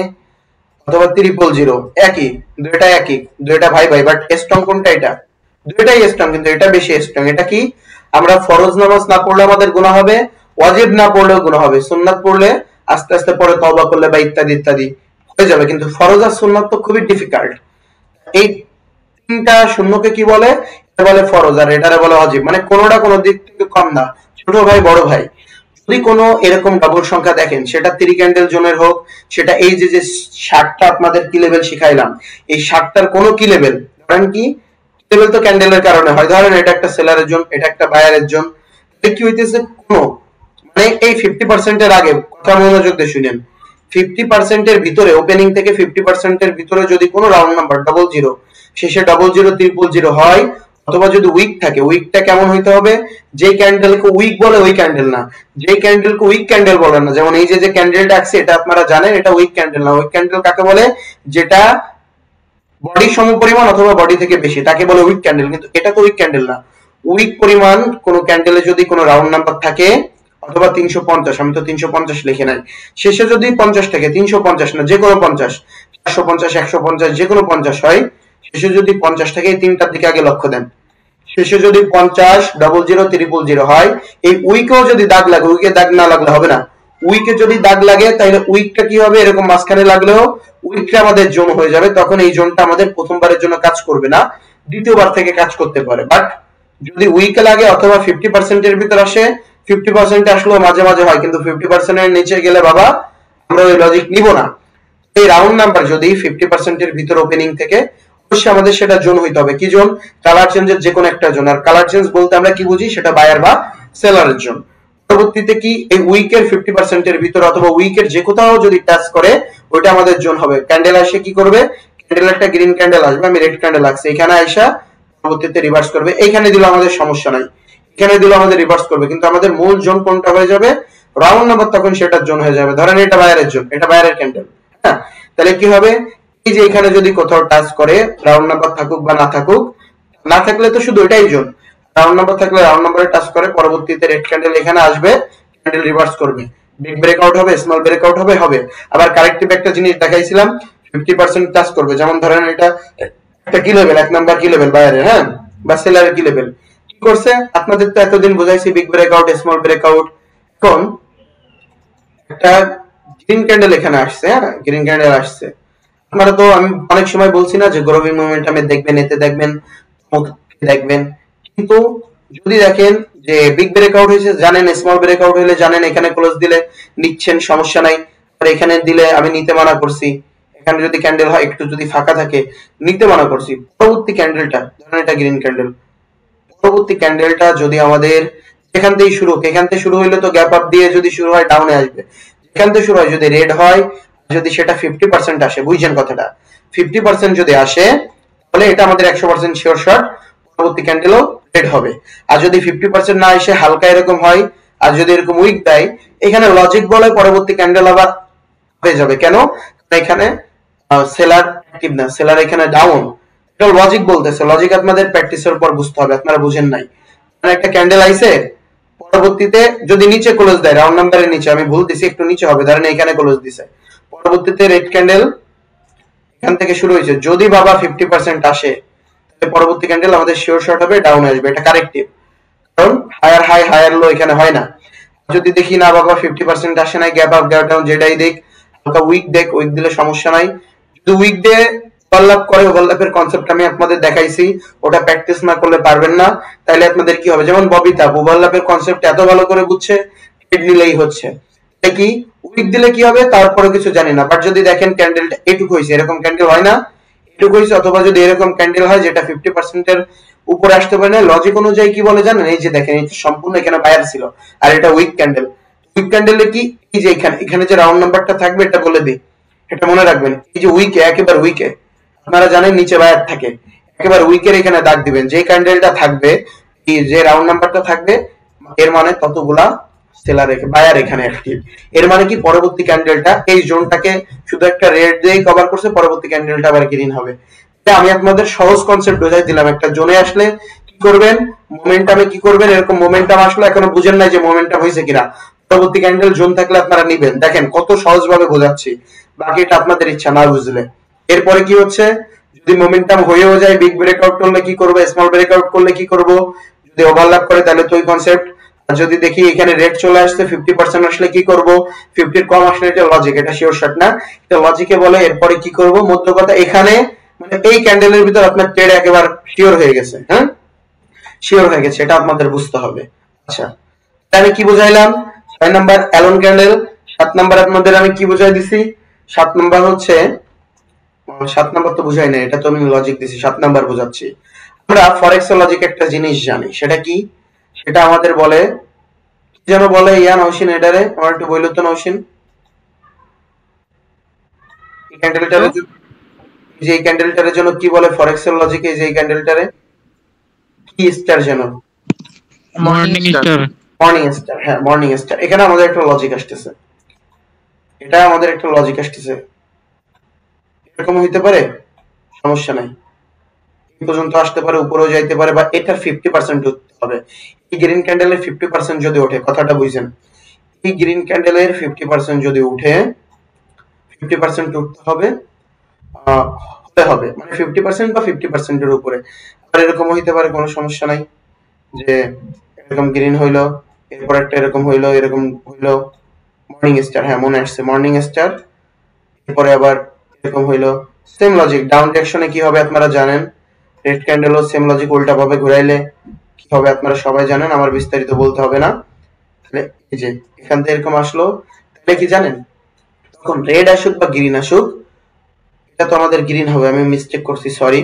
অথবা 000, একই, দুইটা ভাই ভাই, বাট স্ট্রং কোনটা? এটা দুইটাই স্ট্রং, কিন্তু এটা বেশি স্ট্রং। এটা কি? আমরা ফরজ নামাজ না পড়লে আমাদের গুনাহ হবে, ওয়াজিব না পড়লেও গুনাহ হবে, সুন্নাত পড়লে আস্তে আস্তে পরে তওবা করলে বা ইত্যাদি ইত্যাদি হয়ে যাবে, কিন্তু ফরজ আর সুন্নাত তো খুবই ডিফিকাল্ট। এই তিনটা শূন্যকে কি বলে? এটা বলে ফরজ, আর এটারে বলে ওয়াজিব। মানে কোনোটা কোনো দিক থেকে কম না, ছোট ভাই বড় ভাই। যদি কোনো এরকম ডাবল সংখ্যা দেখেন, সেটা 3 ক্যান্ডেল জোনের হোক, সেটা এই যে 60টা আপনাদের কি লেভেল শিখাইলাম, এই 60টার কোনো কি লেভেল, ধরেন কি লেভেল তো ক্যান্ডেলের কারণে হয়, ধরেন এটা একটা সেলারের জোন, এটা একটা বায়ারের জোন, কি হইতেছে, কোনো মানে এই 50% এর আগে, কথা মনোযোগ দিয়ে শুনেন, 50% এর ভিতরে, ওপেনিং থেকে 50% এর ভিতরে যদি কোনো রাউন্ড নাম্বার 00 শেষে 00 000 হয়, অথবা যদি উইক থাকে, উইকটা কেমন হইতে হবে, যে ক্যান্ডেলকে উইক বলে ওই ক্যান্ডেল না, যে ক্যান্ডেলকে উইক ক্যান্ডেল বলে না। যেমন এই যে ক্যান্ডেলটা আছে, এটা আপনারা জানেন এটা উইক ক্যান্ডেল না। উইক ক্যান্ডেল কাকে বলে? যেটা বডি সমপরিমাণ অথবা বডি থেকে বেশি, তাকে বলে উইক ক্যান্ডেল, কিন্তু এটা তো উইক ক্যান্ডেল না। উইক পরিমাণ কোন ক্যান্ডেলে যদি কোনো রাউন্ড নাম্বার থাকে, অথবা 350, আমি তো 350 লিখে নাই, শেষে যদি 50 থাকে, 350 না, যে কোনো 50, 450, 150, যে কোনো 50 হয়, শেষে যদি 50 থাকে, এই তিনটার দিকে আগে লক্ষ্য দেন। শেষে যদি 50, 00, 000 হয়, এই উইকেও যদি দাগ লাগে, উইকে দাগ না লাগলে হবে না, উইকে যদি দাগ লাগে তাহলে উইকটা কি হবে, এরকম মাঝখানে লাগলেও উইকটা আমাদের জোন হয়ে যাবে, তখন এই জোনটা আমাদের প্রথমবারের জন্য কাজ করবে না, দ্বিতীয়বার থেকে কাজ করতে পারে। বাট যদি উইকে লাগে অথবা 50% এর ভিতর আসে, 50% আসলেও মাঝে মাঝে হয়, কিন্তু 50% এর নিচে গেলে বাবা আমরা ওই লজিক নিব না। এই রাউন্ড নাম্বার যদি 50% এর ভিতর ওপেনিং থেকে, অবশ্যই আমাদের সেটা জোন হইতে হবে। কি জোন? কালার চেঞ্জের যে কোনো একটা জোন। আর কালার চেঞ্জ বলতে আমরা কি বুঝি, সেটা বায়ার বা সেলারের জোন। পরবর্তীতে কি, এই উইকের 50% এর ভিতর অথবা উইকের যে কোথাও যদি টাচ করে, ওইটা আমাদের জোন হবে। ক্যান্ডেল আসে কি করবে, ক্যান্ডেল একটা গ্রিন ক্যান্ডেল আসবে, আমি রেড ক্যান্ডেল লাগছে, এখানে আইসা পরবর্তীতে রিভার্স করবে, এইখানে দিলে আমাদের সমস্যা নাই, এখানে দিলে আমাদের রিভার্স করবে, কিন্তু আমাদের মূল জোন কোনটা হয়ে যাবে, রাউন্ড নাম্বার, তখন সেটার জোন হয়ে যাবে। ধরেন এটা বায়ারের জোন, এটা বায়ারের ক্যান্ডেল, হ্যাঁ, তাহলে কি হবে, এই যে এখানে যদি কোথাও টাচ করে, রাউন্ড নাম্বার থাকুক বা না থাকুক, না থাকলে তো শুধু এটাই জোন, রাউন্ড নাম্বার থাকলে রাউন্ড নাম্বারে টাচ করে, পরবর্তীতে রেড ক্যান্ডেল এখানে আসবে, ক্যান্ডেল রিভার্স করবে, বিগ ব্রেকআউট হবে, স্মল ব্রেকআউট হবে, আবার কারেক্টিভ একটা জিনিস দেখাইছিলাম, 50% টাচ করবে। যেমন ধরেন এটা একটা কি লেভেল, 1 নাম্বার কি লেভেল বায়ারে, হ্যাঁ, বা সেলারের কি লেভেল, কি করছে আপনাদের তো এতদিন বোঝাইছি, বিগ ব্রেকআউট, স্মল ব্রেকআউট, এখন একটা গ্রিন ক্যান্ডেল এখানে আসছে, হ্যাঁ, গ্রিন ক্যান্ডেল আসছে। আপনারা তো, আমি অনেক সময় বলছি না যে গ্রোভিং মোমেন্টামে দেখবেন, এতে দেখবেন, দেখবেন, কিন্তু যদি দেখেন যে বিগ ব্রেকআউট হয়েছে জানেন, স্মল ব্রেকআউট হলে জানেন, এখানে ক্লোজ দিলে নিচ্ছেন, সমস্যা নাই, আর এখানে দিলে আমি নিতে মানা করছি, এখানে যদি ক্যান্ডেল হয় একটু যদি ফাঁকা থাকে নিতে মানা করছি। পরবর্তী ক্যান্ডেলটা, ধরেন এটা গ্রিন ক্যান্ডেল, পরবর্তী ক্যান্ডেলটা যদি আমাদের এখান থেকে শুরু হোক, এখান থেকে শুরু হইলে তো গ্যাপ আপ দিয়ে যদি শুরু হয় ডাউনে আসবে, এখান থেকে শুরু হয় যদি রেড হয়, যদি সেটা 50% আসে, বুঝছেন কথাটা, 50% যদি আসে তাহলে এটা আমাদের 100% শিওর শট, পরবর্তী ক্যান্ডেলও রেড হবে। আর যদি 50% না এসে হালকা এরকম হয়, আর যদি এরকম উইক দেয়, এখানে লজিক বলে পরবর্তী ক্যান্ডেল আবার হয়ে যাবে। কেন? এখানে সেলার অ্যাক্টিভ না, সেলার এখানে ডাউন, এটা লজিক বলতেছে। লজিক আপনাদের প্র্যাকটিসের পর বুঝতে হবে, আপনারা বুঝেন নাই। মানে একটা ক্যান্ডেল আইছে, পরবর্তীতে যদি নিচে ক্লোজ দেয়, রাউন্ড নাম্বারের নিচে, আমি ভুল দিছি, একটু নিচে হবে, ধরেন এখানে ক্লোজ দিছে, পরবর্তীতে রেড ক্যান্ডেল এখান থেকে শুরু হয়েছে, যদি বাবা 50% আসে তাহলে পরবর্তী ক্যান্ডেল আমাদের শিওর শর্ট হবে, ডাউন আসবে, এটা কারেক্টিভ। কারণ হায়ার হাই হায়ার লো এখানে হয় না। যদি দেখি না বাবা 50% আসে নাই, গ্যাপ আপ গ্যাপ ডাউন যেটাই দেখ, হালকা উইক দেখ, উইক দিলে সমস্যা নাই। যদি উইক ডে ওভারল্যাপ করে, ওভারল্যাপের কনসেপ্ট আমি আপনাদের দেখাইছি, ওটা প্র্যাকটিস না করলে পারবেন না। তাইলে আপনাদের কি হবে, যেমন ববিতা ওভারল্যাপের কনসেপ্ট এত ভালো করে বুঝছে, ট্রেড নিলেই হচ্ছে। এটা কি উইক দিলে কি হবে তারপরে কিছু জানি না, বাট যদি দেখেন ক্যান্ডেলটা এটুকু হয়েছে, এরকম ক্যান্ডেল হয় না, এটুকু হয়েছে, অথবা যদি এরকম ক্যান্ডেল হয় যেটা 50% এর উপরে আসতে পারে না, লজিক অনুযায়ী কি বলে জানেন, এই যে দেখেন এই সম্পূর্ণ এখানে বায়ার ছিল, আর এটা উইক ক্যান্ডেল। উইক ক্যান্ডেলে কি, এই যে এখানে যে রাউন্ড নাম্বারটা থাকবে এটা বলে দিই, এটা মনে রাখবেন। এই যে উইকে, একেবারে উইকে আপনারা জানেন নিচে বায়ার থাকে, একেবারে উইকের এখানে দাগ দিবেন, যে ক্যান্ডেলটা থাকবে, যে রাউন্ড নাম্বারটা থাকবে, এর মানে ততগুলা সেলার বায়ার এখানে অ্যাক্টিভ। এর মানে কি পরবর্তী ক্যান্ডেলটা এই জোনটাকে শুধু একটা রেড দিয়ে কভার করছে, পরবর্তী ক্যান্ডেলটা আবার গ্রিন হবে। আমি আপনাদের সহজ কনসেপ্ট বোঝাই দিলাম। একটা জোনে আসলে কি করবেন, মোমেন্টামে কি করবেন, এরকম মোমেন্টাম আসলে এখনো বুঝেন নাই যে মোমেন্টাম হয়েছে কিনা, পরবর্তী ক্যান্ডেল জোন থাকলে আপনারা নিবেন। দেখেন কত সহজ ভাবে বোঝাচ্ছি, বাকিটা আপনাদের ইচ্ছা না বুঝলে। এরপরে কি হচ্ছে, যদি মোমেন্টাম হয়েও যায়, বিগ ব্রেকআউট করলে কি করবো, স্মল ব্রেকআউট করলে কি করব, যদি ওভারল্যাপ করে তাহলে তো ওই কনসেপ্ট। আর যদি দেখি এখানে রেড চলে আসছে, 50% আসলে কি করব, 50 এর কম আসলে এটা লজিক, এটা শিওর শট না, এটা লজিকে বলে। এরপরে কি করব, মধ্য কথা এখানে মানে এই ক্যান্ডেলের ভিতর আপনার ট্রেড একেবারে শিওর হয়ে গেছে, হ্যাঁ শিওর হয়ে গেছে, এটা আপনাদের বুঝতে হবে। আচ্ছা আমি কি বুঝাইলাম, 6 নাম্বার অ্যালন ক্যান্ডেল। 7 নাম্বার আপনাদের আমি কি বুঝাই দিছি, 7 নাম্বার হচ্ছে, 7 নাম্বার তো বুঝাই না, এটা তো আমি লজিক দিছি, 7 নাম্বার বুঝাচ্ছি। আমরা ফরেক্স লজিক একটা জিনিস জানি, সেটা কি, সেটা আমাদের বলে কি যেন বলে, ইয়া নওশিন এটারে আমার একটু বইলো তো নওশিন, এই ক্যান্ডেলটারে যে এই ক্যান্ডেলটার জন্য কি বলে ফরেক্স লজিকে, যে এই ক্যান্ডেলটারে কি স্টার যেন, মর্নিং স্টার। মর্নিং স্টার, হ্যাঁ মর্নিং স্টার। এখানে আমাদের একটা লজিক আসতেছে, এটা আমাদের একটা লজিক আসতেছে, এরকম হইতে পারে, সমস্যা নাই, এই পর্যন্ত আসতে পারে, উপরেও যাইতে পারে, বা এটা 50% উঠতে হবে। এই গ্রিন ক্যান্ডেলের 50% যদি ওঠে, কথাটা বুঝছেন, এই গ্রিন ক্যান্ডেলের 50% যদি উঠে, 50% উঠতে হবে, হতে হবে মানে 50% বা 50% এর উপরে। আর এরকম হইতে পারে, কোনো সমস্যা নাই, যে এরকম গ্রিন হইলো, এরপর একটা এরকম হইলো, এরকম হইলো, মর্নিং স্টার, হ্যাঁ মনে আসছে মর্নিং স্টার, এরপরে আবার এরকম হইলো, সেম লজিক। ডাউন ডিরেকশনে কি হবে আপনারা জানেন, রেড ক্যান্ডেলও সেম লজিক, উল্টা ভাবে ঘুরাইলে কি হবে আপনারা সবাই জানেন, আমার বিস্তারিত বলতে হবে না। তাহলে এই যে এখান থেকে এরকম আসলো, তাহলে কি জানেন, তখন রেড আসুক বা গ্রিন আসুক, এটা তো আমাদের গ্রিন হবে, আমি মিস্টেক করছি সরি,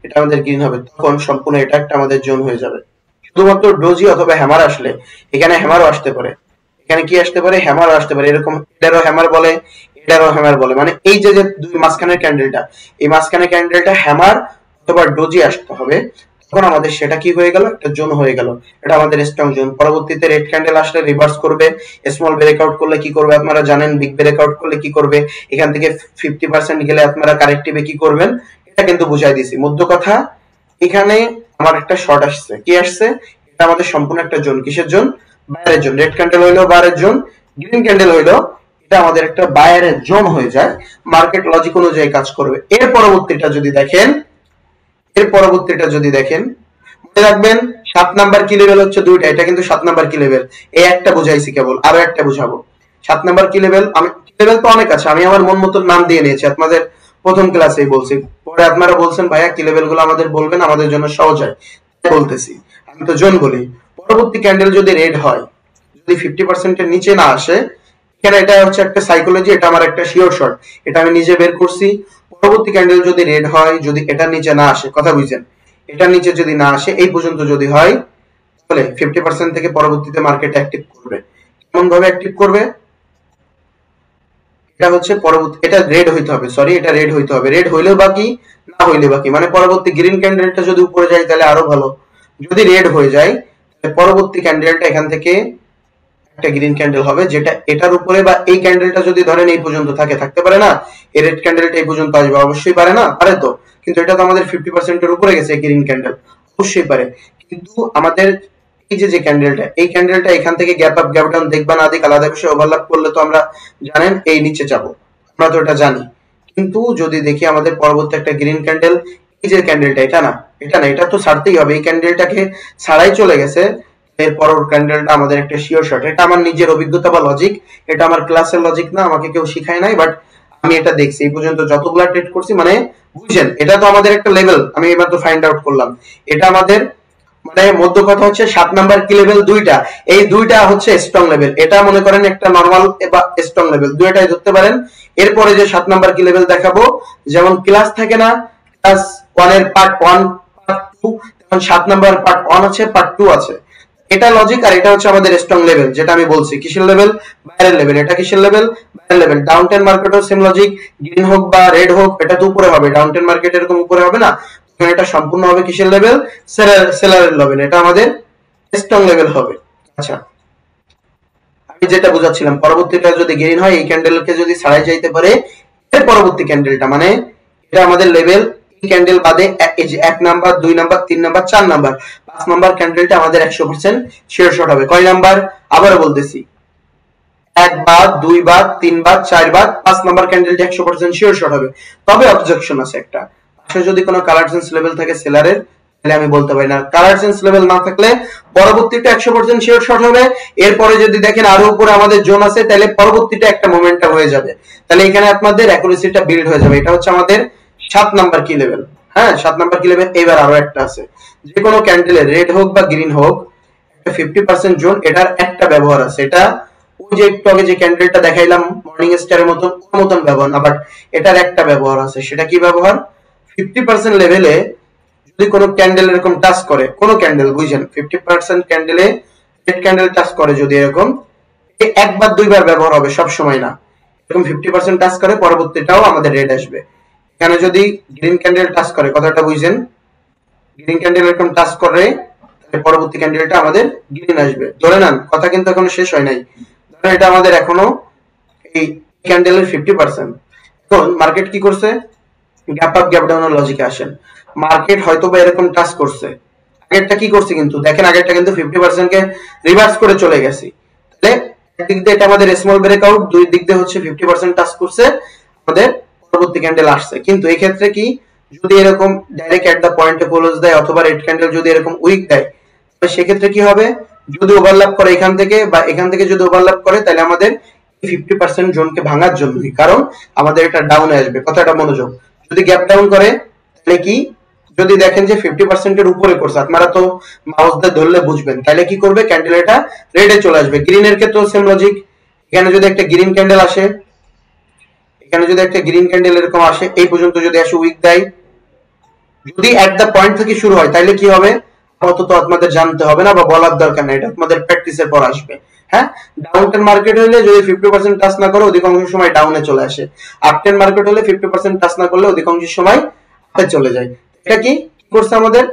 এটা আমাদের গ্রিন হবে, তখন সম্পূর্ণ এটা একটা আমাদের জোন হয়ে যাবে। শুধুমাত্র ডোজি অথবা হ্যামার আসলে, এখানে হ্যামারও আসতে পারে, এখানে কি আসতে পারে, হ্যামারও আসতে পারে, এরকম এটারও হ্যামার বলে, এটারও হ্যামার বলে, মানে এই যে যে দুই মাঝখানের ক্যান্ডেলটা, এই মাঝখানের ক্যান্ডেলটা হ্যামার অথবা ডোজি আসতে হবে, তখন আমাদের সেটা কি হয়ে গেল, একটা জোন হয়ে গেল, এটা আমাদের স্ট্রং জোন। পরবর্তীতে রেড ক্যান্ডেল আসলে রিভার্স করবে, স্মল ব্রেকআউট করলে কি করবে আপনারা জানেন, বিগ ব্রেকআউট করলে কি করবে, এখান থেকে 50% গেলে আপনারা কারেক্টিভে কি করবেন, এটা কিন্তু বুঝাই দিছি। মধ্য কথা এখানে আমার একটা শর্ট আসছে, কি আসছে, এটা আমাদের সম্পূর্ণ একটা জোন, কিসের জোন, বায়ারের জোন। রেড ক্যান্ডেল হইলো বায়ারের জোন, গ্রিন ক্যান্ডেল হইলো এটা আমাদের একটা বায়ারের জোন হয়ে যায়, মার্কেট লজিক অনুযায়ী কাজ করবে। এর পরবর্তীটা যদি দেখেন, এর পরবর্তীটা যদি দেখেন, মনে রাখবেন 7 নাম্বার কি লেভেল হচ্ছে দুইটা, এটা কিন্তু 7 নাম্বার কি লেভেল, এই একটা বুঝাইছি কেবল, আরো একটা বুঝাবো। 7 নাম্বার কি লেভেল, আমি কি লেভেল তো অনেক আছে, আমি আমার মন মতো নাম দিয়ে নিয়েছি, আপনাদের প্রথম ক্লাসেই বলছি, পরে আপনারা বলছেন ভাইয়া কি লেভেল গুলো আমাদের বলবেন, আমাদের জন্য সহজ হয়, বলতেছি, আমি তো জোন বলি। পরবর্তী ক্যান্ডেল যদি রেড হয়, যদি 50% এর নিচে না আসে, এখানে এটা হচ্ছে একটা সাইকোলজি, এটা আমার একটা শিওর শট, এটা আমি নিজে বের করছি। পরবর্তী ক্যান্ডেল যদি রেড হয়, যদি এটার নিচে না আসে, কথা বুঝছেন, এটার নিচে যদি না আসে, এই পর্যন্ত যদি হয়, তাহলে 50% থেকে পরবর্তীতে মার্কেট অ্যাক্টিভ করবে। কেমন ভাবে অ্যাক্টিভ করবে, এটা হচ্ছে পরবর্তী, এটা রেড হইতে হবে, সরি এটা রেড হইতে হবে, রেড হইলেও বাকি, না হইলে বাকি, মানে পরবর্তী গ্রিন ক্যান্ডেলটা যদি উপরে যায় তাহলে আরো ভালো, যদি রেড হয়ে যায় তাহলে পরবর্তী ক্যান্ডেলটা এখান থেকে একটা গ্রিন ক্যান্ডেল হবে, যেটা এটার উপরে বা এই ক্যান্ডেলটা যদি ধরেন এই পর্যন্ত থাকে, থাকতে পারে না, এই রেড ক্যান্ডেলটা এই পর্যন্ত আসবে, অবশ্যই পারে না, পারে তো, কিন্তু এটা তো আমাদের 50% এর উপরে গেছে গ্রিন ক্যান্ডেল, অবশ্যই পারে। কিন্তু আমাদের এই যে ক্যান্ডেলটা, এই ক্যান্ডেলটা এখান থেকে গ্যাপ আপ গ্যাপ ডাউন দেখবা না দেখ আলাদা বিষয়, ওভারল্যাপ করলে তো আমরা জানেন এই নিচে যাবো, আমরা তো এটা জানি। কিন্তু যদি দেখি আমাদের পরবর্তী একটা গ্রিন ক্যান্ডেল, এই যে ক্যান্ডেলটা, এটা না, এটা তো ছাড়তেই হবে, এই ক্যান্ডেলটাকে ছাড়াই চলে গেছে, এর পরের ক্যান্ডেলটা আমাদের একটা শিওর শট। এটা আমার নিজের অভিজ্ঞতা বা লজিক, এটা আমার ক্লাসের লজিক না, আমাকে কেউ শিখায় নাই, বাট আমি এটা দেখছি এই পর্যন্ত যতগুলা ট্রেড করছি, মানে বুঝছেন, এটা তো আমাদের একটা লেভেল, আমি এবার তো ফাইন্ড আউট করলাম, এটা আমাদের মানে মধ্য কথা হচ্ছে 7 নাম্বার কি লেভেল, দুইটা, এই দুইটা হচ্ছে স্ট্রং লেভেল, এটা মনে করেন একটা নরমাল বা স্ট্রং লেভেল, দুইটাই ধরতে পারেন। এরপরে যে 7 নাম্বার কি লেভেল দেখাবো, যেমন ক্লাস থাকে না, ক্লাস 1 এর পার্ট 1 পার্ট 2, তখন 7 নাম্বার পার্ট 1 আছে, পার্ট 2 আছে, এটা লজিক। আর এটা হচ্ছে আমাদের স্ট্রং লেভেল, যেটা আমি বলছি কিসের লেভেল, বাইরের লেভেল, এটা কিসের লেভেল, বাইরের লেভেল। ডাউন টেন মার্কেটও সেম লজিক, গ্রিন হোক বা রেড হোক, এটা তো উপরে হবে, ডাউন টেন মার্কেট এরকম উপরে হবে না, তখন এটা সম্পূর্ণ হবে কিসের লেভেল, সেলারের লেভেল, এটা আমাদের স্ট্রং লেভেল হবে। আচ্ছা, আমি যেটা বুঝাচ্ছিলাম, পরবর্তীটা যদি গ্রিন হয়, এই ক্যান্ডেলকে যদি ছাড়াই যাইতে পারে, এর পরবর্তী ক্যান্ডেলটা মানে এটা আমাদের লেভেল, এই ক্যান্ডেল বাদে এই যে 1 number 2 number 3 number 4 number 5 number ক্যান্ডেলটা আমাদের 100% শিওর শট হবে। কয় নাম্বার, আবারও বলতেছি, 1 বার 2 বার 3 বার 4 বার 5 নাম্বার ক্যান্ডেলটা 100% শিওর শট হবে। তবে অবজেকশন আছে একটা, পাশে যদি কোনো কালার চেঞ্জ লেভেল থাকে সেলারের, তাহলে আমি বলতে পারি না, কালার চেঞ্জ লেভেল না থাকলে পরবর্তীটা 100% শিওর শট হবে। এরপরে যদি দেখেন আরো উপরে আমাদের জোন আছে, তাহলে পরবর্তীটা একটা মোমেন্টাম হয়ে যাবে, তাহলে এখানে আপনাদের অ্যাকুরেসিটা বিল্ড হয়ে যাবে। এটা হচ্ছে আমাদের 7 নাম্বার কি লেভেল। হ্যাঁ, 7 নাম্বার কি লেভেল। এবার আরো একটা আছে, যে কোনো ক্যান্ডেলের রেড হোক বা গ্রিন হোক, একটা 50% জোন, এটার একটা ব্যবহার আছে, এটা ওই যে একটু আগে যে ক্যান্ডেলটা দেখাইলাম মর্নিং স্টারের মতন, ওর মতন ব্যবহার না, বাট এটার একটা ব্যবহার আছে। সেটা কি ব্যবহার, 50% লেভেলে যদি কোনো ক্যান্ডেল এরকম টাচ করে, কোনো ক্যান্ডেল বুঝছেন, 50% ক্যান্ডেলে রেড ক্যান্ডেল টাচ করে, যদি এরকম একবার দুইবার ব্যবহার হবে, সব সময় না, এরকম 50% টাচ করে পরবর্তীটাও আমাদের রেড আসবে। এখানে যদি গ্রিন ক্যান্ডেল টাচ করে, কথাটা বুঝছেন, গ্রিন ক্যান্ডেল এরকম টাচ করে, তাহলে পরবর্তী ক্যান্ডেলটা আমাদের গ্রিন আসবে। ধরে নেন, কথা কিন্তু এখনো শেষ হয় নাই, ধরেন এটা আমাদের এখনো এই ক্যান্ডেলের 50%। এখন মার্কেট কি করছে, গ্যাপ আপ গ্যাপ ডাউনের লজিকে আসেন, মার্কেট হয়তো বা এরকম টাচ করছে, আগেরটা কি করছে কিন্তু দেখেন, আগেরটা কিন্তু 50% কে রিভার্স করে চলে গেছে, তাহলে একদিক দিয়ে এটা আমাদের স্মল ব্রেকআউট, দুই দিক দিয়ে হচ্ছে 50% টাচ করছে, আমাদের পরবর্তী ক্যান্ডেল আসছে। কিন্তু এই ক্ষেত্রে কি, যদি এরকম ডাইরেক্ট এট দা পয়েন্টে ক্লোজ দেয়, অথবা রেড ক্যান্ডেল যদি এরকম উইক দেয়, তাহলে সেক্ষেত্রে কি হবে, যদি ওভারল্যাপ করে এখান থেকে বা এখান থেকে যদি ওভারল্যাপ করে, তাহলে আমাদের 50% জোনকে ভাঙার জন্যই, কারণ আমাদের এটা ডাউনে আসবে, কথাটা মনোযোগ। যদি গ্যাপ ডাউন করে, তাহলে কি, যদি দেখেন যে 50% এর উপরে করছে, আপনারা তো মাউস দিয়ে ধরলে বুঝবেন, তাহলে কি করবে, ক্যান্ডেল এটা রেডে চলে আসবে। গ্রিনের ক্ষেত্রেও সেম লজিক, এখানে যদি একটা গ্রিন ক্যান্ডেল আসে, এখানে যদি একটা গ্রিন ক্যান্ডেল এরকম আসে, এই পর্যন্ত যদি আসে উইক দেয়, যদি এট দা পয়েন্ট থেকে শুরু হয়, তাহলে কি হবে, আপাতত আপনাদের জানতে হবে না বা বলার দরকার নেই, এটা আপনাদের প্র্যাকটিসের পর আসবে। হ্যাঁ, ডাউন টেন মার্কেট হলে যদি 50% টাচ না করে, অধিকাংশ সময় ডাউনে চলে আসে। আপ টেন মার্কেট হলে 50% টাচ না করলে অধিকাংশ সময় আপে চলে যায়। এটা কি করছে আমাদের,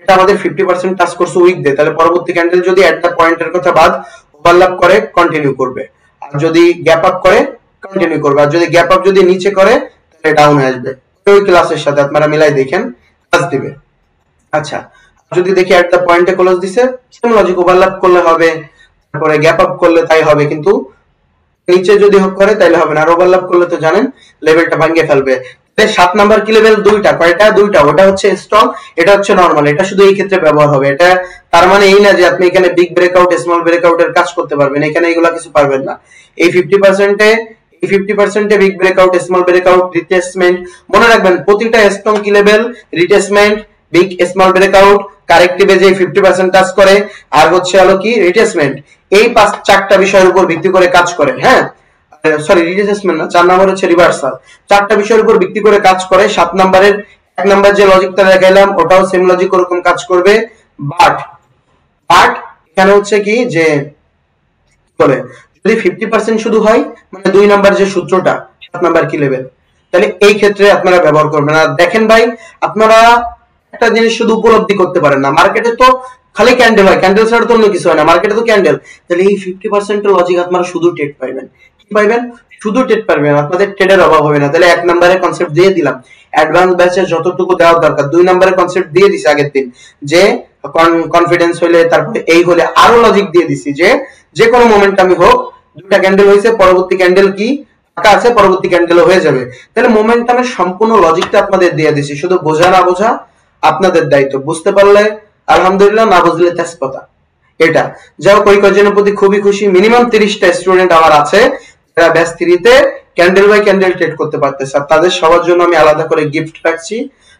এটা আমাদের 50% টাচ করছে উইক ডে, তাহলে পরবর্তী ক্যান্ডেল যদি এট দা পয়েন্টের কথা বাদ ওভারল্যাপ করে কন্টিনিউ করবে, আর যদি গ্যাপ আপ করে কন্টিনিউ করবে, আর যদি গ্যাপ আপ যদি নিচে করে, তাহলে ডাউন আসবে। ওই ক্লাসের সাথে আপনারা মিলাই দেখেন, কাজ দিবে। আচ্ছা, যদি দেখি এট দা পয়েন্টে ক্লোজ দিছে, সেম লজিক, ওভারল্যাপ করলে হবে, তারপরে গ্যাপ আপ করলে তাই হবে, কিন্তু নিচে যদি করে তাইলে হবে না, আর ওভারল্যাপ করলে তো জানেন লেভেলটা ভাঙিয়ে ফেলবে। 7 নাম্বার কি লেভেল, দুইটা, কয়টা, দুইটা, ওটা হচ্ছে স্ট্রং, এটা হচ্ছে নরমাল, এটা শুধু এই ক্ষেত্রে ব্যবহার হবে। এটা তার মানে এই না যে আপনি এখানে বিগ ব্রেকআউট স্মল ব্রেকআউটের কাজ করতে পারবেন, এখানে এগুলা কিছু পারবেন না। এই 50% বিগ ব্রেকআউট স্মল ব্রেকআউট রিটেসমেন্ট, মনে রাখবেন প্রতিটা স্ট্রং কি লেভেল, রিটেসমেন্ট, বিগ স্মল ব্রেকআউট, কারেক্টিভে যে 50% টাচ করে, আর হচ্ছে হলো কি রিটেসমেন্ট, এই 4টা বিষয়ের উপর ভিত্তি করে কাজ করে। হ্যাঁ, সরি রিটেসমেন্ট না, 4 নাম্বার হচ্ছে রিভার্সাল, 4টা বিষয়ের উপর ভিত্তি করে কাজ করে। 7 নাম্বারের 1 নাম্বার যে লজিকটা দেখাইলাম, ওটাও সেম লজিক ওরকম কাজ করবে, বাট এখানে হচ্ছে কি যে বলে, যদি 50% শুধু হয়, মানে 2 নাম্বার যে সূত্রটা 7 নাম্বার কি লেভেল, তাহলে এই ক্ষেত্রে আপনারা ব্যবহার করবেন। আর দেখেন ভাই, আপনারা একটা জিনিস শুধু উপলব্ধি করতে পারেন না, মার্কেটে তো খালি ক্যান্ডেল হয়, ক্যান্ডেল ছাড়া তো অন্য কিছু হয় না, মার্কেটে তো ক্যান্ডেল। তাহলে এই 50% এর লজিক আপনারা শুধু ট্রেড পাইবেন। কি পাইবেন? শুধু ট্রেড পারবেন, আপনাদের ট্রেডের অভাব হবে না। তাহলে 1 নম্বরে কনসেপ্ট দিয়ে দিলাম, অ্যাডভান্স ব্যাচে যতটুকু দেওয়ার দরকার। 2 নম্বরে কনসেপ্ট দিয়ে দিছি আগের দিন, যে কনফিডেন্স হইলে তারপরে এই হলে আরো লজিক দিয়ে দিছি যে যে কোনো মোমেন্টামই হোক, দুটা ক্যান্ডেল হয়েছে, পরবর্তী ক্যান্ডেল কি ফাঁকা আছে, পরবর্তী ক্যান্ডেল হয়ে যাবে। তাহলে মোমেন্টামের সম্পূর্ণ লজিকটা আপনাদের দিয়ে দিছি, শুধু বোঝা না বোঝা আপনাদের দায়িত্ব। বুঝতে পারলে আলহামদুলিল্লাহ, না বুঝলে তেজপাতা। এটা যাও, ওই কয়জনের প্রতি খুবই খুশি। মিনিমাম 30টা স্টুডেন্ট আমার আছে যারা ব্যাচ 3-তে ক্যান্ডেল বাই ক্যান্ডেল ট্রেড করতে পারতেছে, আর তাদের সবার জন্য আমি আলাদা করে গিফট রাখছি।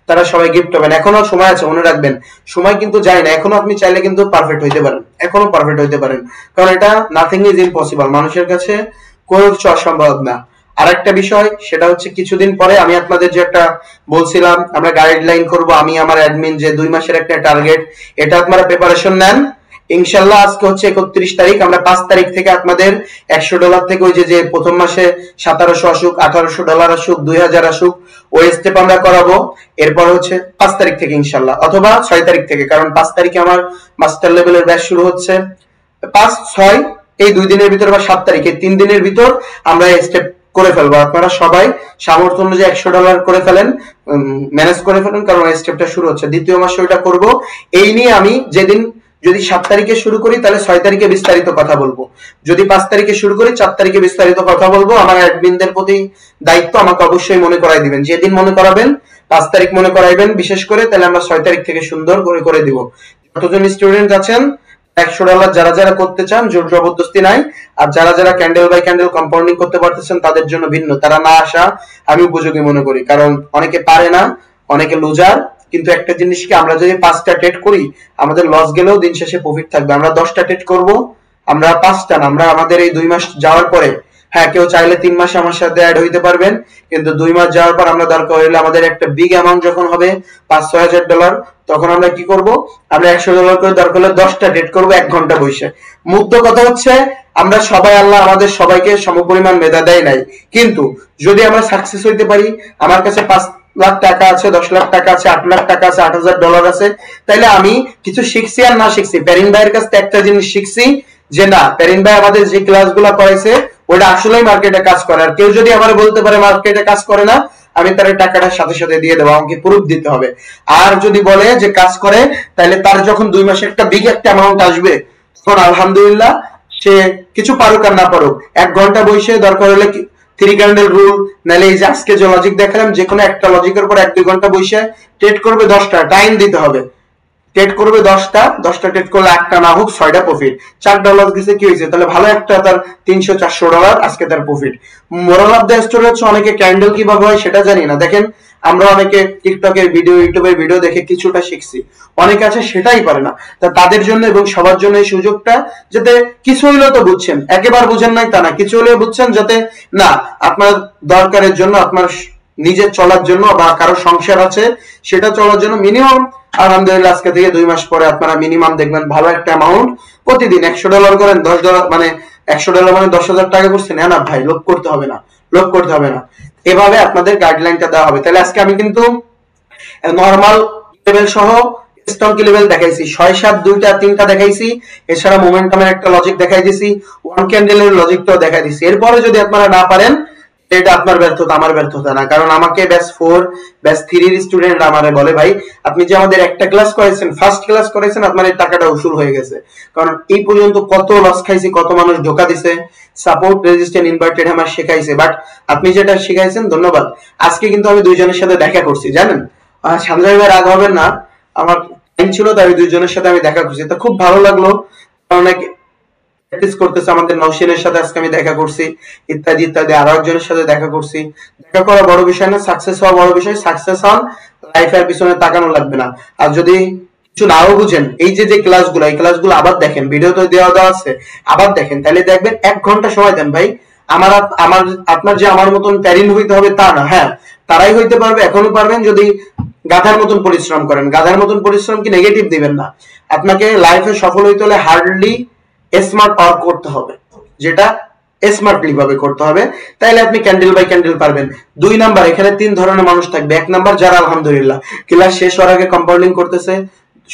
তারা সবাই গিফট পাবেন। এখনো সময় আছে, মনে রাখবেন, সময় কিন্তু যায় না। এখনো আপনি চাইলে কিন্তু পারফেক্ট হইতে পারেন, এখনো পারফেক্ট হইতে পারেন, কারণ এটা নাথিং ইজ ইম্পসিবল, মানুষের কাছে কোনো কিছু অসম্ভব না। আর একটা বিষয়, সেটা হচ্ছে কিছুদিন পরে আমি আপনাদের যে একটা বলছিলাম আমরা গাইডলাইন করব, আমি আমার অ্যাডমিন, যে 2 মাসের একটা টার্গেট, এটা আপনারা প্রিপারেশন নেন। ইনশাআল্লাহ আজকে হচ্ছে 31 তারিখ, আমরা 5 তারিখ থেকে আপনাদের $100 থেকে ওই যে প্রথম মাসে 1700 আসুক, $1800 আসুক, 2000 আসুক, ওই স্টেপ আমরা করাবো। এরপর হচ্ছে 5 তারিখ থেকে ইনশাআল্লাহ, অথবা 6 তারিখ থেকে, কারণ 5 তারিখে আমার মাস্টার লেভেলের ব্যাচ শুরু হচ্ছে। 5, 6 এই 2 দিনের ভিতর, বা 7 তারিখে 3 দিনের ভিতর আমরা এই স্টেপ করে ফেলবো। আপনারা সবাই সামর্থ্য অনুযায়ী $100 করে ফেলেন, ম্যানেজ করে ফেলেন, কারণ এই স্টেপটা শুরু হচ্ছে। দ্বিতীয় মাসে ওইটা করব। এই নিয়ে আমি যেদিন যদি 7 তারিখে শুরু করি, তাহলে 6 তারিখে বিস্তারিত কথা বলবো। যদি 5 তারিখে শুরু করি, 4 তারিখে বিস্তারিত কথা বলবো। আমার অ্যাডমিনদের প্রতি দায়িত্ব, আমাকে অবশ্যই মনে করাই দিবেন। যেদিন মনে করাবেন, 5 তারিখ মনে করাইবেন বিশেষ করে, তাহলে আমরা 6 তারিখ থেকে সুন্দর করে করে দিব। যতজন স্টুডেন্ট আছেন $100 যারা যারা করতে চান, জোর জবরদস্তি নাই। আর যারা যারা ক্যান্ডেল বাই ক্যান্ডেল কম্পাউন্ডিং করতে পারতেছেন, তাদের জন্য ভিন্ন, তারা না আসা আমি উপযোগী মনে করি, কারণ অনেকে পারে না, অনেকে লুজার। কিন্তু একটা জিনিস কি, আমরা যদি 5টা ট্রেড করি, আমাদের লস গেলেও দিন শেষে প্রফিট থাকবে। আমরা 10টা ট্রেড করব, আমরা 5টা না, আমরা আমাদের এই 2 মাস যাওয়ার পরে, হ্যাঁ কেউ চাইলে 3 মাসে আমার সাথে অ্যাড হইতে পারবেন, কিন্তু 2 মাস যাওয়ার পর আমরা দরকার হইলে আমাদের একটা বিগ অ্যামাউন্ট যখন হবে, $5-6 হাজার, তখন আমরা কি করব, আমরা $100 করে দরকার হলে 10টা ট্রেড করব 1 ঘন্টা বসে। মুদ্র কথা হচ্ছে, আমরা সবাই, আল্লাহ আমাদের সবাইকে সমপরিমাণ মেধা দেয় নাই, কিন্তু যদি আমরা সাকসেস হইতে পারি, আমার কাছে 5 লাখ টাকা আছে, 10 লাখ টাকা আছে, 8 লাখ টাকা আছে, $8,000 আছে, তাইলে আমি কিছু শিখছি আর না শিখছি, পেরিন ভাইয়ের কাছে একটা জিনিস শিখছি, যে না, পেরিন ভাই আমাদের যে ক্লাসগুলো করাইছে ওটা আসলেই মার্কেটে কাজ করে। আর কেউ যদি আমার বলতে পারে মার্কেটে কাজ করে না, আমি তার টাকাটা সাথে সাথে দিয়ে দেবো, আমাকে প্রুফ দিতে হবে। আর যদি বলে যে কাজ করে, তাহলে তার যখন 2 মাসে একটা বিগ একটা অ্যামাউন্ট আসবে, তখন আলহামদুলিল্লাহ, সে কিছু পারুক আর না পারুক, 1 ঘন্টা বসে দরকার হলে 3 ক্যান্ডেল রুল, নাহলে এই যে আজকে যে লজিক দেখালাম, যে কোনো একটা লজিকের পর 1-2 ঘন্টা বসে ট্রেড করবে, 10টা টাইম দিতে হবে, ট্রেড করবে 10টা ট্রেড করলে একটা না হোক 6টা প্রফিট, $4 দিছে, কি হয়েছে, তাহলে ভালো একটা তার $300-400 আজকে তার profit. Moral of the story হচ্ছে, অনেকে ক্যান্ডেল কিভাবে হয় সেটা জানি না। দেখেন, আমরা অনেকে টিকটকের ভিডিও, ইউটিউবের ভিডিও দেখে কিছুটা শিখছি, অনেকে আছে সেটাই পারে না। তা তাদের জন্য এবং সবার জন্য এই সুযোগটা, যাতে কিছু হইলেও তো বুঝছেন, একেবারে বুঝেন নাই তা না, কিছু হলেও বুঝছেন, যাতে না আপনার দরকারের জন্য, আপনার নিজের চলার জন্য, বা কারো সংসার আছে সেটা চলার জন্য মিনিমাম, আলহামদুলিল্লাহ আজকে থেকে 2 মাস পরে আপনারা মিনিমাম দেখবেন ভালো একটা অ্যামাউন্ট প্রতিদিন। $100 করেন, $10 মানে $100 মানে 10,000 টাকা করছেন, হ্যাঁ না ভাই, লোভ করতে হবে না, লোভ করতে হবে না। এভাবে আপনাদের গাইডলাইনটা দেওয়া হবে। তাহলে আজকে আমি কিন্তু নরমাল লেভেল সহ স্টক লেভেল দেখাইছি, 6, 7, 2টা 3টা দেখাইছি, এছাড়া মোমেন্টামের একটা লজিক দেখাই দিছি, 1 ক্যান্ডেলের লজিকটাও দেখাই দিছি। এরপরে যদি আপনারা না পারেন, এটা আপনার ব্যর্থতা, আমার ব্যর্থতা না। কারণ আমাকে ব্যাচ 4, ব্যাচ 3 এর স্টুডেন্ট আমারে বলে, ভাই আপনি যে আমাদের একটা ক্লাস করেছেন, ফার্স্ট ক্লাস করেছেন, আপনার এই টাকাটা উসুল হয়ে গেছে। কারণ এই পর্যন্ত কত লস খাইছি, কত মানুষ ধোকা দিছে, সাপোর্ট, রেজিস্ট্যান্ট, ইনভার্টেড হ্যামার শেখাইছে, বাট আপনি যেটা শিখাইছেন, ধন্যবাদ। আজকে কিন্তু আমি 2 জনের সাথে দেখা করছি, জানেন, সামজাই ভাই রাগ হবেন না, আমার টাইম ছিল তাই 2 জনের সাথে আমি দেখা করছি, তো খুব ভালো লাগলো। অনেক প্র্যাকটিস করতেছে, আমাদের নওশিনের সাথে আজকে আমি দেখা করছি, ইত্যাদি ইত্যাদি, আরো একজনের সাথে দেখা করছি। দেখা করা বড় বিষয় না, সাকসেস হওয়া বড় বিষয়। সাকসেস হন, লাইফের পিছনে তাকানো লাগবে না। আর যদি কিছু নাও বুঝেন, এই যে যে ক্লাসগুলো, এই ক্লাসগুলো আবার দেখেন, ভিডিও তো দেওয়া আছে, আবার দেখেন, তাহলে দেখবেন 1 ঘন্টা সময় দেন ভাই। আপনার যে আমার মতন প্যারিন হইতে হবে তা না, হ্যাঁ তারাই হইতে পারবে, এখনো পারবেন যদি গাধার মতন পরিশ্রম করেন। গাধার মতন পরিশ্রম কি নেগেটিভ দিবেন না, আপনাকে লাইফে সফল হইতে হলে হার্ডলি স্মার্ট ওয়ার্ক করতে হবে, যেটা স্মার্টলি ভাবে করতে হবে, তাইলে আপনি ক্যান্ডেল বাই ক্যান্ডেল পারবেন। 2 নাম্বার, এখানে 3 ধরনের মানুষ থাকবে। 1 নাম্বার, যারা আলহামদুলিল্লাহ ক্লাস শেষ হওয়ার আগে কম্পাউন্ডিং করতেছে,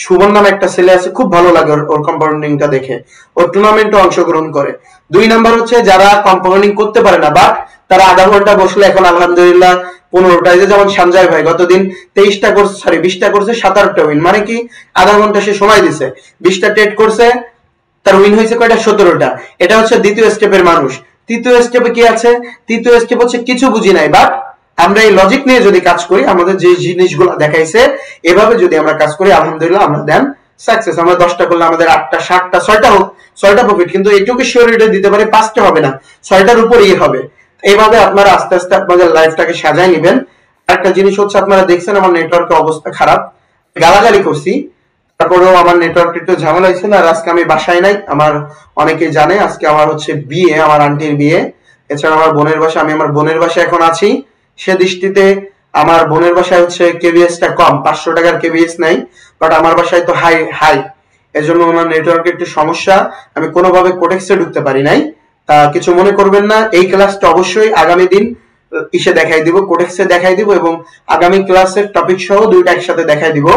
সুমন নামে একটা ছেলে আছে, খুব ভালো লাগে ওর কম্পাউন্ডিংটা দেখে, ওর টুর্নামেন্টে অংশগ্রহণ করে। 2 নাম্বার হচ্ছে যারা কম্পাউন্ডিং করতে পারে না, বাট তারা আধা ঘন্টা বসলে এখন আলহামদুলিল্লাহ 15টা, যেমন সঞ্জয় ভাই গতদিন 23টা করছে, 20টা করছে, 17টা উইন, মানে কি আধা ঘন্টা সে সময় দিছে, 20টা ট্রেড করছে, তার উইন হয়েছে কয়টা? 17টা। এটা হচ্ছে দ্বিতীয় স্টেপের মানুষ। তৃতীয় স্টেপে কি আছে? তৃতীয় স্টেপ হচ্ছে কিছু বুঝি নাই, বাট আমরা এই লজিক নিয়ে যদি কাজ করি, আমাদের যে জিনিসগুলো দেখাইছে এভাবে যদি আমরা কাজ করি, আলহামদুলিল্লাহ আমরা দেন সাকসেস। আমরা 10টা করলে আমাদের 8টা, 7টা, 6টা হোক, 6টা প্রফিট, কিন্তু এইটুকু শিওরিটি দিতে পারি 5টা হবে না, 6টার উপরেই হবে। এইভাবে আপনারা আস্তে আস্তে আপনাদের লাইফটাকে সাজায় নেবেন। একটা জিনিস হচ্ছে, আপনারা দেখছেন আমার নেটওয়ার্কের অবস্থা খারাপ, গালাগালি করছি, তারপরেও আমার নেটওয়ার্ক একটু ঝামেলা হয়েছিল। আর আজকে আমি বাসায় নাই, আমার অনেকে জানে আজকে আমার হচ্ছে বিয়ে, আমার আন্টির বিয়ে, এছাড়া আমার বোনের বাসা, আমি আমার বোনের বাসায় এখন আছি। সে দৃষ্টিতে আমার বোনের বাসায় হচ্ছে কেবিএসটা কম, 500 টাকার কেবিএস নাই, বাট আমার বাসায় তো হাই হাই, এর জন্য ওনার নেটওয়ার্কে একটু সমস্যা, আমি কোনোভাবে কোটেক্সে ঢুকতে পারি নাই। তা কিছু মনে করবেন না, এই ক্লাসটা অবশ্যই আগামী দিন ইসে দেখাই দিব, কোটেক্সে দেখাই দিব, এবং আগামী ক্লাসের টপিক সহ দুইটা একসাথে দেখাই দিব।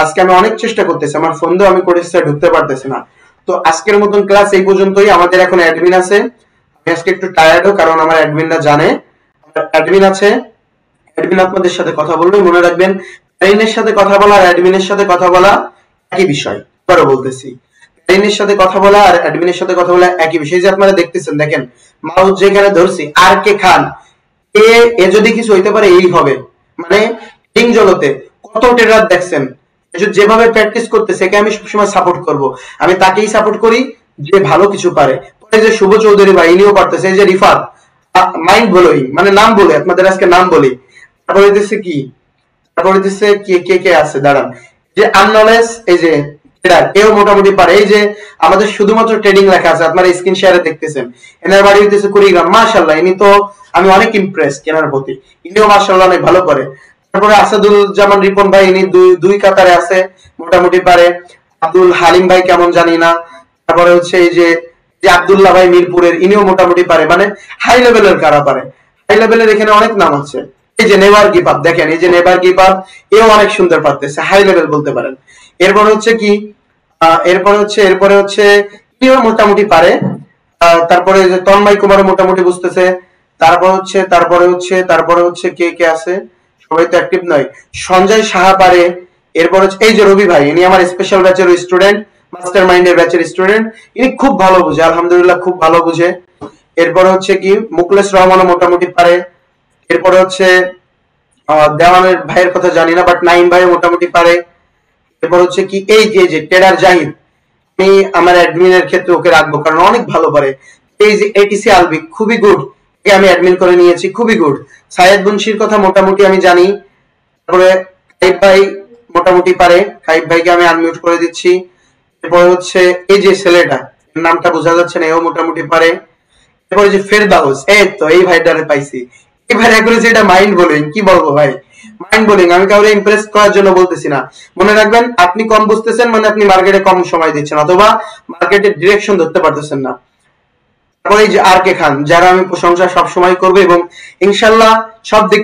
আজকে আমি অনেক চেষ্টা করতেছি, আমার ফোন দিয়ে আমি কোটেক্সে ঢুকতে পারতেছি না। তো আজকের মতন ক্লাস এই পর্যন্তই। আমাদের এখন অ্যাডমিন আছে, আমি আজকে একটু টায়ার্ডও, কারণ আমার অ্যাডমিনরা জানে অ্যাডমিন আছে, অ্যাডমিন আপনাদের সাথে কথা বলবে। মনে রাখবেন, প্যারিনের সাথে কথা বলা আর অ্যাডমিনের সাথে কথা বলা একই বিষয়, আবারও বলতেছি, প্যারিনের সাথে কথা বলা আর অ্যাডমিনের সাথে কথা বলা একই বিষয়। যে আপনারা দেখতেছেন, দেখেন মাউস যেখানে ধরছি, আর কে খান, এ যদি কিছু হইতে পারে এই হবে, মানে টিং জগতে কত ট্রেডার দেখছেন যেভাবে প্র্যাকটিস করতেছে, একে আমি সবসময় সাপোর্ট করব, আমি তাকেই সাপোর্ট করি যে ভালো কিছু পারে। পরে যে শুভ চৌধুরী ভাই, ইনিও পারতেছে, এই যে রিফাত, মাইন্ড ব্লোয়িং, মানে নাম বলে আপনাদের আজকে নাম বলি। তারপরে দিচ্ছে কি, তারপরে দিচ্ছে কে কে আছে, দাঁড়ান, যে আননলেজ, এই যে ট্রেডার, এও মোটামুটি পারে। এই যে আমাদের শুধুমাত্র ট্রেডিং লেখা আছে, আপনারা স্ক্রিন শেয়ারে দেখতেছেন, এনার বাড়ি হইতেছে কুড়িগ্রাম, মাশাআল্লাহ, ইনি তো আমি অনেক ইমপ্রেস কেনার প্রতি, ইনিও মাশাআল্লাহ অনেক ভালো করে। তারপরে আসাদুল জামান রিপন ভাই, ইনি দুই কাতারে আছে, মোটামুটি পারে। আব্দুল হালিম ভাই কেমন জানি না। তারপরে হচ্ছে এই যে আব্দুল্লাহ ভাই মিরপুরের, ইনিও মোটামুটি পারে, মানে হাই লেভেলের কারা পারে, হাই লেভেলের এখানে অনেক নাম আছে। এই যে নেভার গিভ আপ, দেখেন এই যে নেভার গিভ আপ, এও অনেক সুন্দর পারতেছে, হাই লেভেল বলতে পারেন। এরপর হচ্ছে কি, এরপরে হচ্ছে ইনিও মোটামুটি পারে। তারপরে যে তন্ময় কুমারও মোটামুটি বুঝতেছে। তারপরে হচ্ছে কে কে আছে, সবাই তো অ্যাক্টিভ নয়। সঞ্জয় সাহা পারে। এরপর হচ্ছে এই যে রবি ভাই, ইনি আমার স্পেশাল ব্যাচের স্টুডেন্ট, মাস্টার মাইন্ডের ব্যাচের স্টুডেন্ট, ইনি খুব ভালো বুঝে, আলহামদুলিল্লাহ খুব ভালো বুঝে। এরপর হচ্ছে কি, মুকলেশ রহমানও মোটামুটি পারে। এরপরে হচ্ছে দেওয়ানের ভাইয়ের কথা জানি না, বাট নাইম ভাই মোটামুটি পারে। এরপর হচ্ছে কি, এই যে ট্রেডার জাহিদ, আমি আমার অ্যাডমিনের ক্ষেত্রে ওকে রাখবো, কারণ অনেক ভালো পারে। এই যে এটিসি আলবি, খুবই গুড, একে আমি অ্যাডমিন করে নিয়েছি, খুবই গুড। সায়েদ বুনশির কথা মোটামুটি আমি জানি। তারপরে খাইব ভাই মোটামুটি পারে, খাইব ভাইকে আমি আনমিউট করে দিচ্ছি। এরপরে হচ্ছে এই যে ছেলেটা, নামটা বোঝা যাচ্ছে না, এও মোটামুটি পারে। এরপরে যে ফেরদাউস, এই তো এই ভাইটারে পাইছি, এই ভাই অ্যাকুরেসি, এটা মাইন্ড ব্লোয়িং, কি বলবো ভাই, মাইন্ড ব্লোয়িং। আমি কাউকে ইমপ্রেস করার জন্য বলতেছি না, মনে রাখবেন আপনি কম বুঝতেছেন মানে আপনি মার্কেটে কম সময় দিচ্ছেন, অথবা মার্কেটের ডিরেকশন ধরতে পারতেছেন না। তারপরে এই যে আর কে খান, যারা আমি প্রশংসা সব সময় করবো, এবং ইনশাল্লাহ সব দিক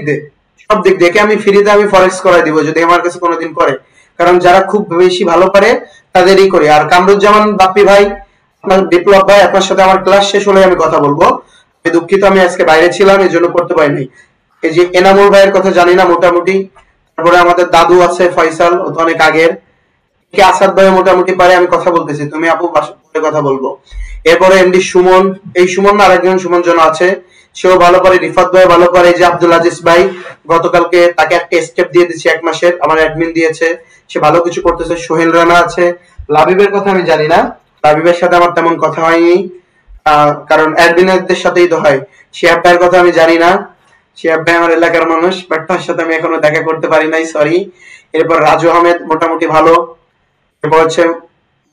দিয়ে আমি ফ্রিতে আমি ফরেক্স করাই দিব যদি আমার কাছে কোনোদিন করে, কারণ যারা খুব বেশি ভালো পারে তাদেরই করি। আর কামরুজ্জামান বাপ্পি ভাই, আপনার বিপ্লব ভাই, আপনার সাথে আমার ক্লাস শেষ হলে আমি কথা বলবো। আমি দুঃখিত, আমি আজকে বাইরে ছিলাম, এই জন্য করতে পারিনি। এই যে এনামুল ভাইয়ের কথা জানি না মোটামুটি। তারপরে আমাদের দাদু আছে ফয়সাল, ও তো অনেক আগের। আসাদ ভাই মোটামুটি পারে, আমি কথা বলতেছি, তুমি আপু পরে কথা বলবো। এরপরে এমডি সুমন, এই সুমন না আরেকজন সুমন জন আছে, সেও ভালো পারে। রিফাত ভাই ভালো পারে। এই যে আব্দুল আজিজ ভাই, গতকালকে তাকে একটা স্টেপ দিয়ে দিচ্ছি 1 মাসের, আমার অ্যাডমিন দিয়েছে, সে ভালো কিছু করতেছে। সোহেল রানা আছে। লাবিবের কথা আমি জানি না, লাবিবের সাথে আমার তেমন কথা হয়নি, কারণ অ্যাডমিনদের সাথেই তো হয়। শিহাব ভাইয়ের কথা আমি জানি না, শিহাব ভাই আমার এলাকার মানুষ, বাট তার সাথে আমি এখনো দেখা করতে পারি নাই, সরি। এরপর রাজু আহমেদ মোটামুটি ভালো। এরপর হচ্ছে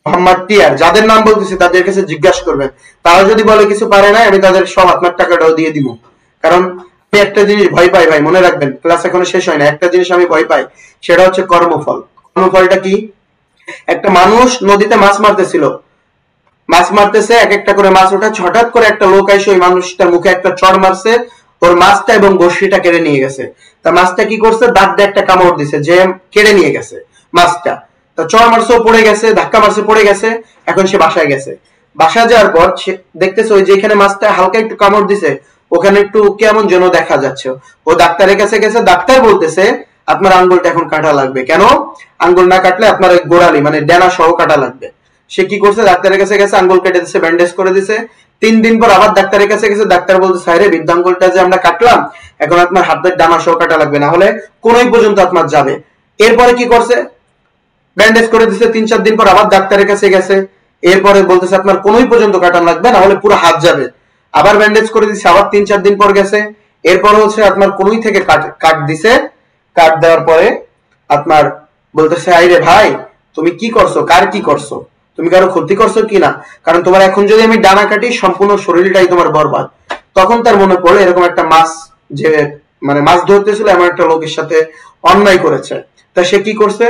মোহাম্মদ টিয়ার, যাদের নাম বলতেছি তাদের কাছে জিজ্ঞাসা করবেন, তারা যদি বলে কিছু পারে না, আমি তাদের সব আপনার টাকাটাও দিয়ে দিব। কারণ আমি একটা জিনিস ভয় পাই ভাই, মনে রাখবেন, ক্লাস এখনো শেষ হয় না, একটা জিনিস আমি ভয় পাই, সেটা হচ্ছে কর্মফল। কর্মফলটা কি? একটা মানুষ নদীতে মাছ মারতেছিল, মাছ মারতেছে, এক একটা করে মাছ ওঠা, হঠাৎ করে একটা লোক এসে ওই মানুষটার মুখে একটা চড় মারছে, ওর মাছটা এবং বড়শিটা কেড়ে নিয়ে গেছে। তা মাছটা কি করছে, দাঁত দিয়ে একটা কামড় দিছে, যে কেড়ে নিয়ে গেছে মাছটা। তা তা চড় মারছে পড়ে গেছে, ধাক্কা মারছে পড়ে গেছে, এখন সে বাসায় গেছে। বাসায় যাওয়ার পর সে দেখতেছে ওই যেখানে মাছটা হালকা একটু কামড় দিছে ওখানে একটু কেমন যেন দেখা যাচ্ছে। ও ডাক্তারের কাছে গেছে, ডাক্তার বলতেছে আপনার আঙ্গুলটা এখন কাটা লাগবে। কেন? আঙ্গুল না কাটলে আপনার ওই গোড়ালি মানে ডেনা সহ কাটা লাগবে। সে কি করছে, ডাক্তারের কাছে গেছে, আঙ্গুল কেটে দিছে, ব্যান্ডেজ করে দিছে। 3 দিন পর আবার ডাক্তারের কাছে গেছে, ডাক্তার বলতে স্যার বৃদ্ধ আঙ্গুলটা যে আমরা কাটলাম এখন আপনার হাতের ডানা সহ কাটা লাগবে, না হলে কোনোই পর্যন্ত আপনার যাবে। এরপরে কি করছে, ব্যান্ডেজ করে দিছে। 3-4 দিন পর আবার ডাক্তারের কাছে গেছে, এরপরে বলতেছে আপনার কোনোই পর্যন্ত কাটা লাগবে, না হলে পুরো হাত যাবে। আবার ব্যান্ডেজ করে দিছে, আবার 3-4 দিন পর গেছে, এরপর হচ্ছে আপনার কোনোই থেকে কাট দিছে। কাট দেওয়ার পরে আপনার বলতেছে আইরে ভাই তুমি কি করছো, কার কি করছো, তুমি কারো ক্ষতি করছো কিনা, কারণ তোমার এখন যদি আমি ডানা কাটি সম্পূর্ণ শরীরটাই তোমার বরবাদ। তখন তার মনে পড়লো এরকম একটা মাছ যে মানে মাছ ধরতেছিল এমন একটা লোকের সাথে অন্যায় করেছে। তা সে কি করছে,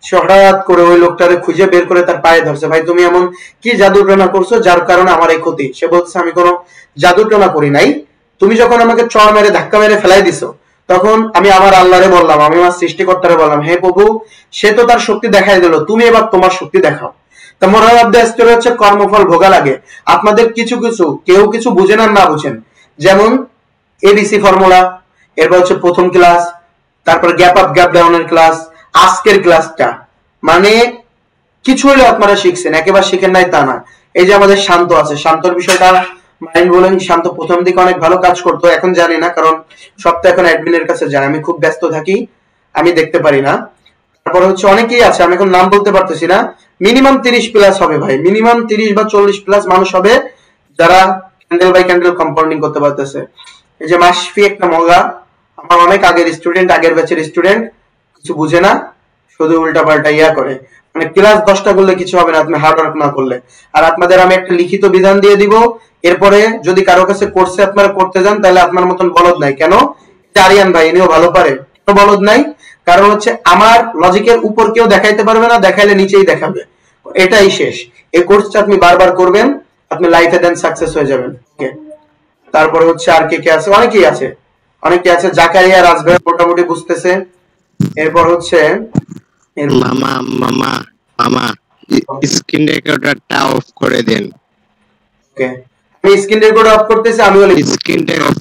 সে হঠাৎ করে ওই লোকটারে খুঁজে বের করে তার পায়ে ধরছে, ভাই তুমি এমন কি জাদু টোনা করছো যার কারণে আমার এই ক্ষতি। সে বলছে আমি কোনো জাদু টোনা করি নাই, তুমি যখন আমাকে চড় মেরে ধাক্কা মেরে ফেলাই দিছো তখন আমি আমার আল্লাহরে বললাম, আমি আমার সৃষ্টিকর্তারে বললাম হে প্রভু সে তো তার শক্তি দেখাই দিল, তুমি এবার তোমার শক্তি দেখাও। তা মোরাল অফ দ্য স্টোরি হচ্ছে কর্মফল ভোগা লাগে। আপনাদের কিছু কিছু কেউ কিছু বুঝেন আর না বুঝেন, যেমন এবিসি ফর্মুলা, এরপর হচ্ছে প্রথম ক্লাস, তারপর গ্যাপ আপ গ্যাপ ডাউনের ক্লাস, আজকের ক্লাসটা মানে কিছু হলে আপনারা শিখছেন, একেবারে শিখেন নাই তা না। এই যে আমাদের শান্ত আছে, শান্তর বিষয়টা মাইন্ড বলেন, শান্ত প্রথম দিকে অনেক ভালো কাজ করতো, এখন জানি না, কারণ সব তো এখন অ্যাডমিনের কাছে যায়, আমি খুব ব্যস্ত থাকি, আমি দেখতে পারি না। তারপর হচ্ছে অনেকেই আছে, আমি এখন নাম বলতে পারতেছি না, মিনিমাম 30 প্লাস হবে ভাই, মিনিমাম 30 বা 40 প্লাস মানুষ হবে যারা ক্যান্ডেল বাই ক্যান্ডেল কম্পাউন্ডিং করতে পারতেছে। এই যে মাসফি একটা মগা, আমার অনেক আগের স্টুডেন্ট, আগের ব্যাচের স্টুডেন্ট, কিছু বুঝে না, শুধু উল্টা পাল্টা ইয়া করে, মানে ক্লাস 10টা করলে কিছু হবে না আপনি হার্ড ওয়ার্ক না করলে। আর আপনাদের আমি একটা লিখিত বিধান দিয়ে দিব, এরপরে যদি কারো কাছে কোর্সে আপনারা করতে যান তাহলে আপনার মতন বলদ নাই। কেন? আরিয়ান ভাই ইনিও ভালো পারে, বলদ নাই, কারণ হচ্ছে আমার লজিকের উপর কেউ দেখাইতে পারবে না, দেখাইলে নিচেই দেখাবে, এটাই শেষ। এই কোর্সটা আপনি বারবার করবেন, আপনি লাইফে দেন সাকসেস হয়ে যাবেন। ওকে, তারপর হচ্ছে আর কে কে আছে, অনেকেই আছে, অনেকে আছে, জাকারিয়া রাজভাই মোটামুটি বুঝতেছে। এরপর হচ্ছে মামা মামা মামা স্ক্রিন রেকর্ডারটা অফ করে দেন। ওকে, আমি স্ক্রিন রেকর্ড অফ করতেছি, আমি বলি স্ক্রিনটা অফ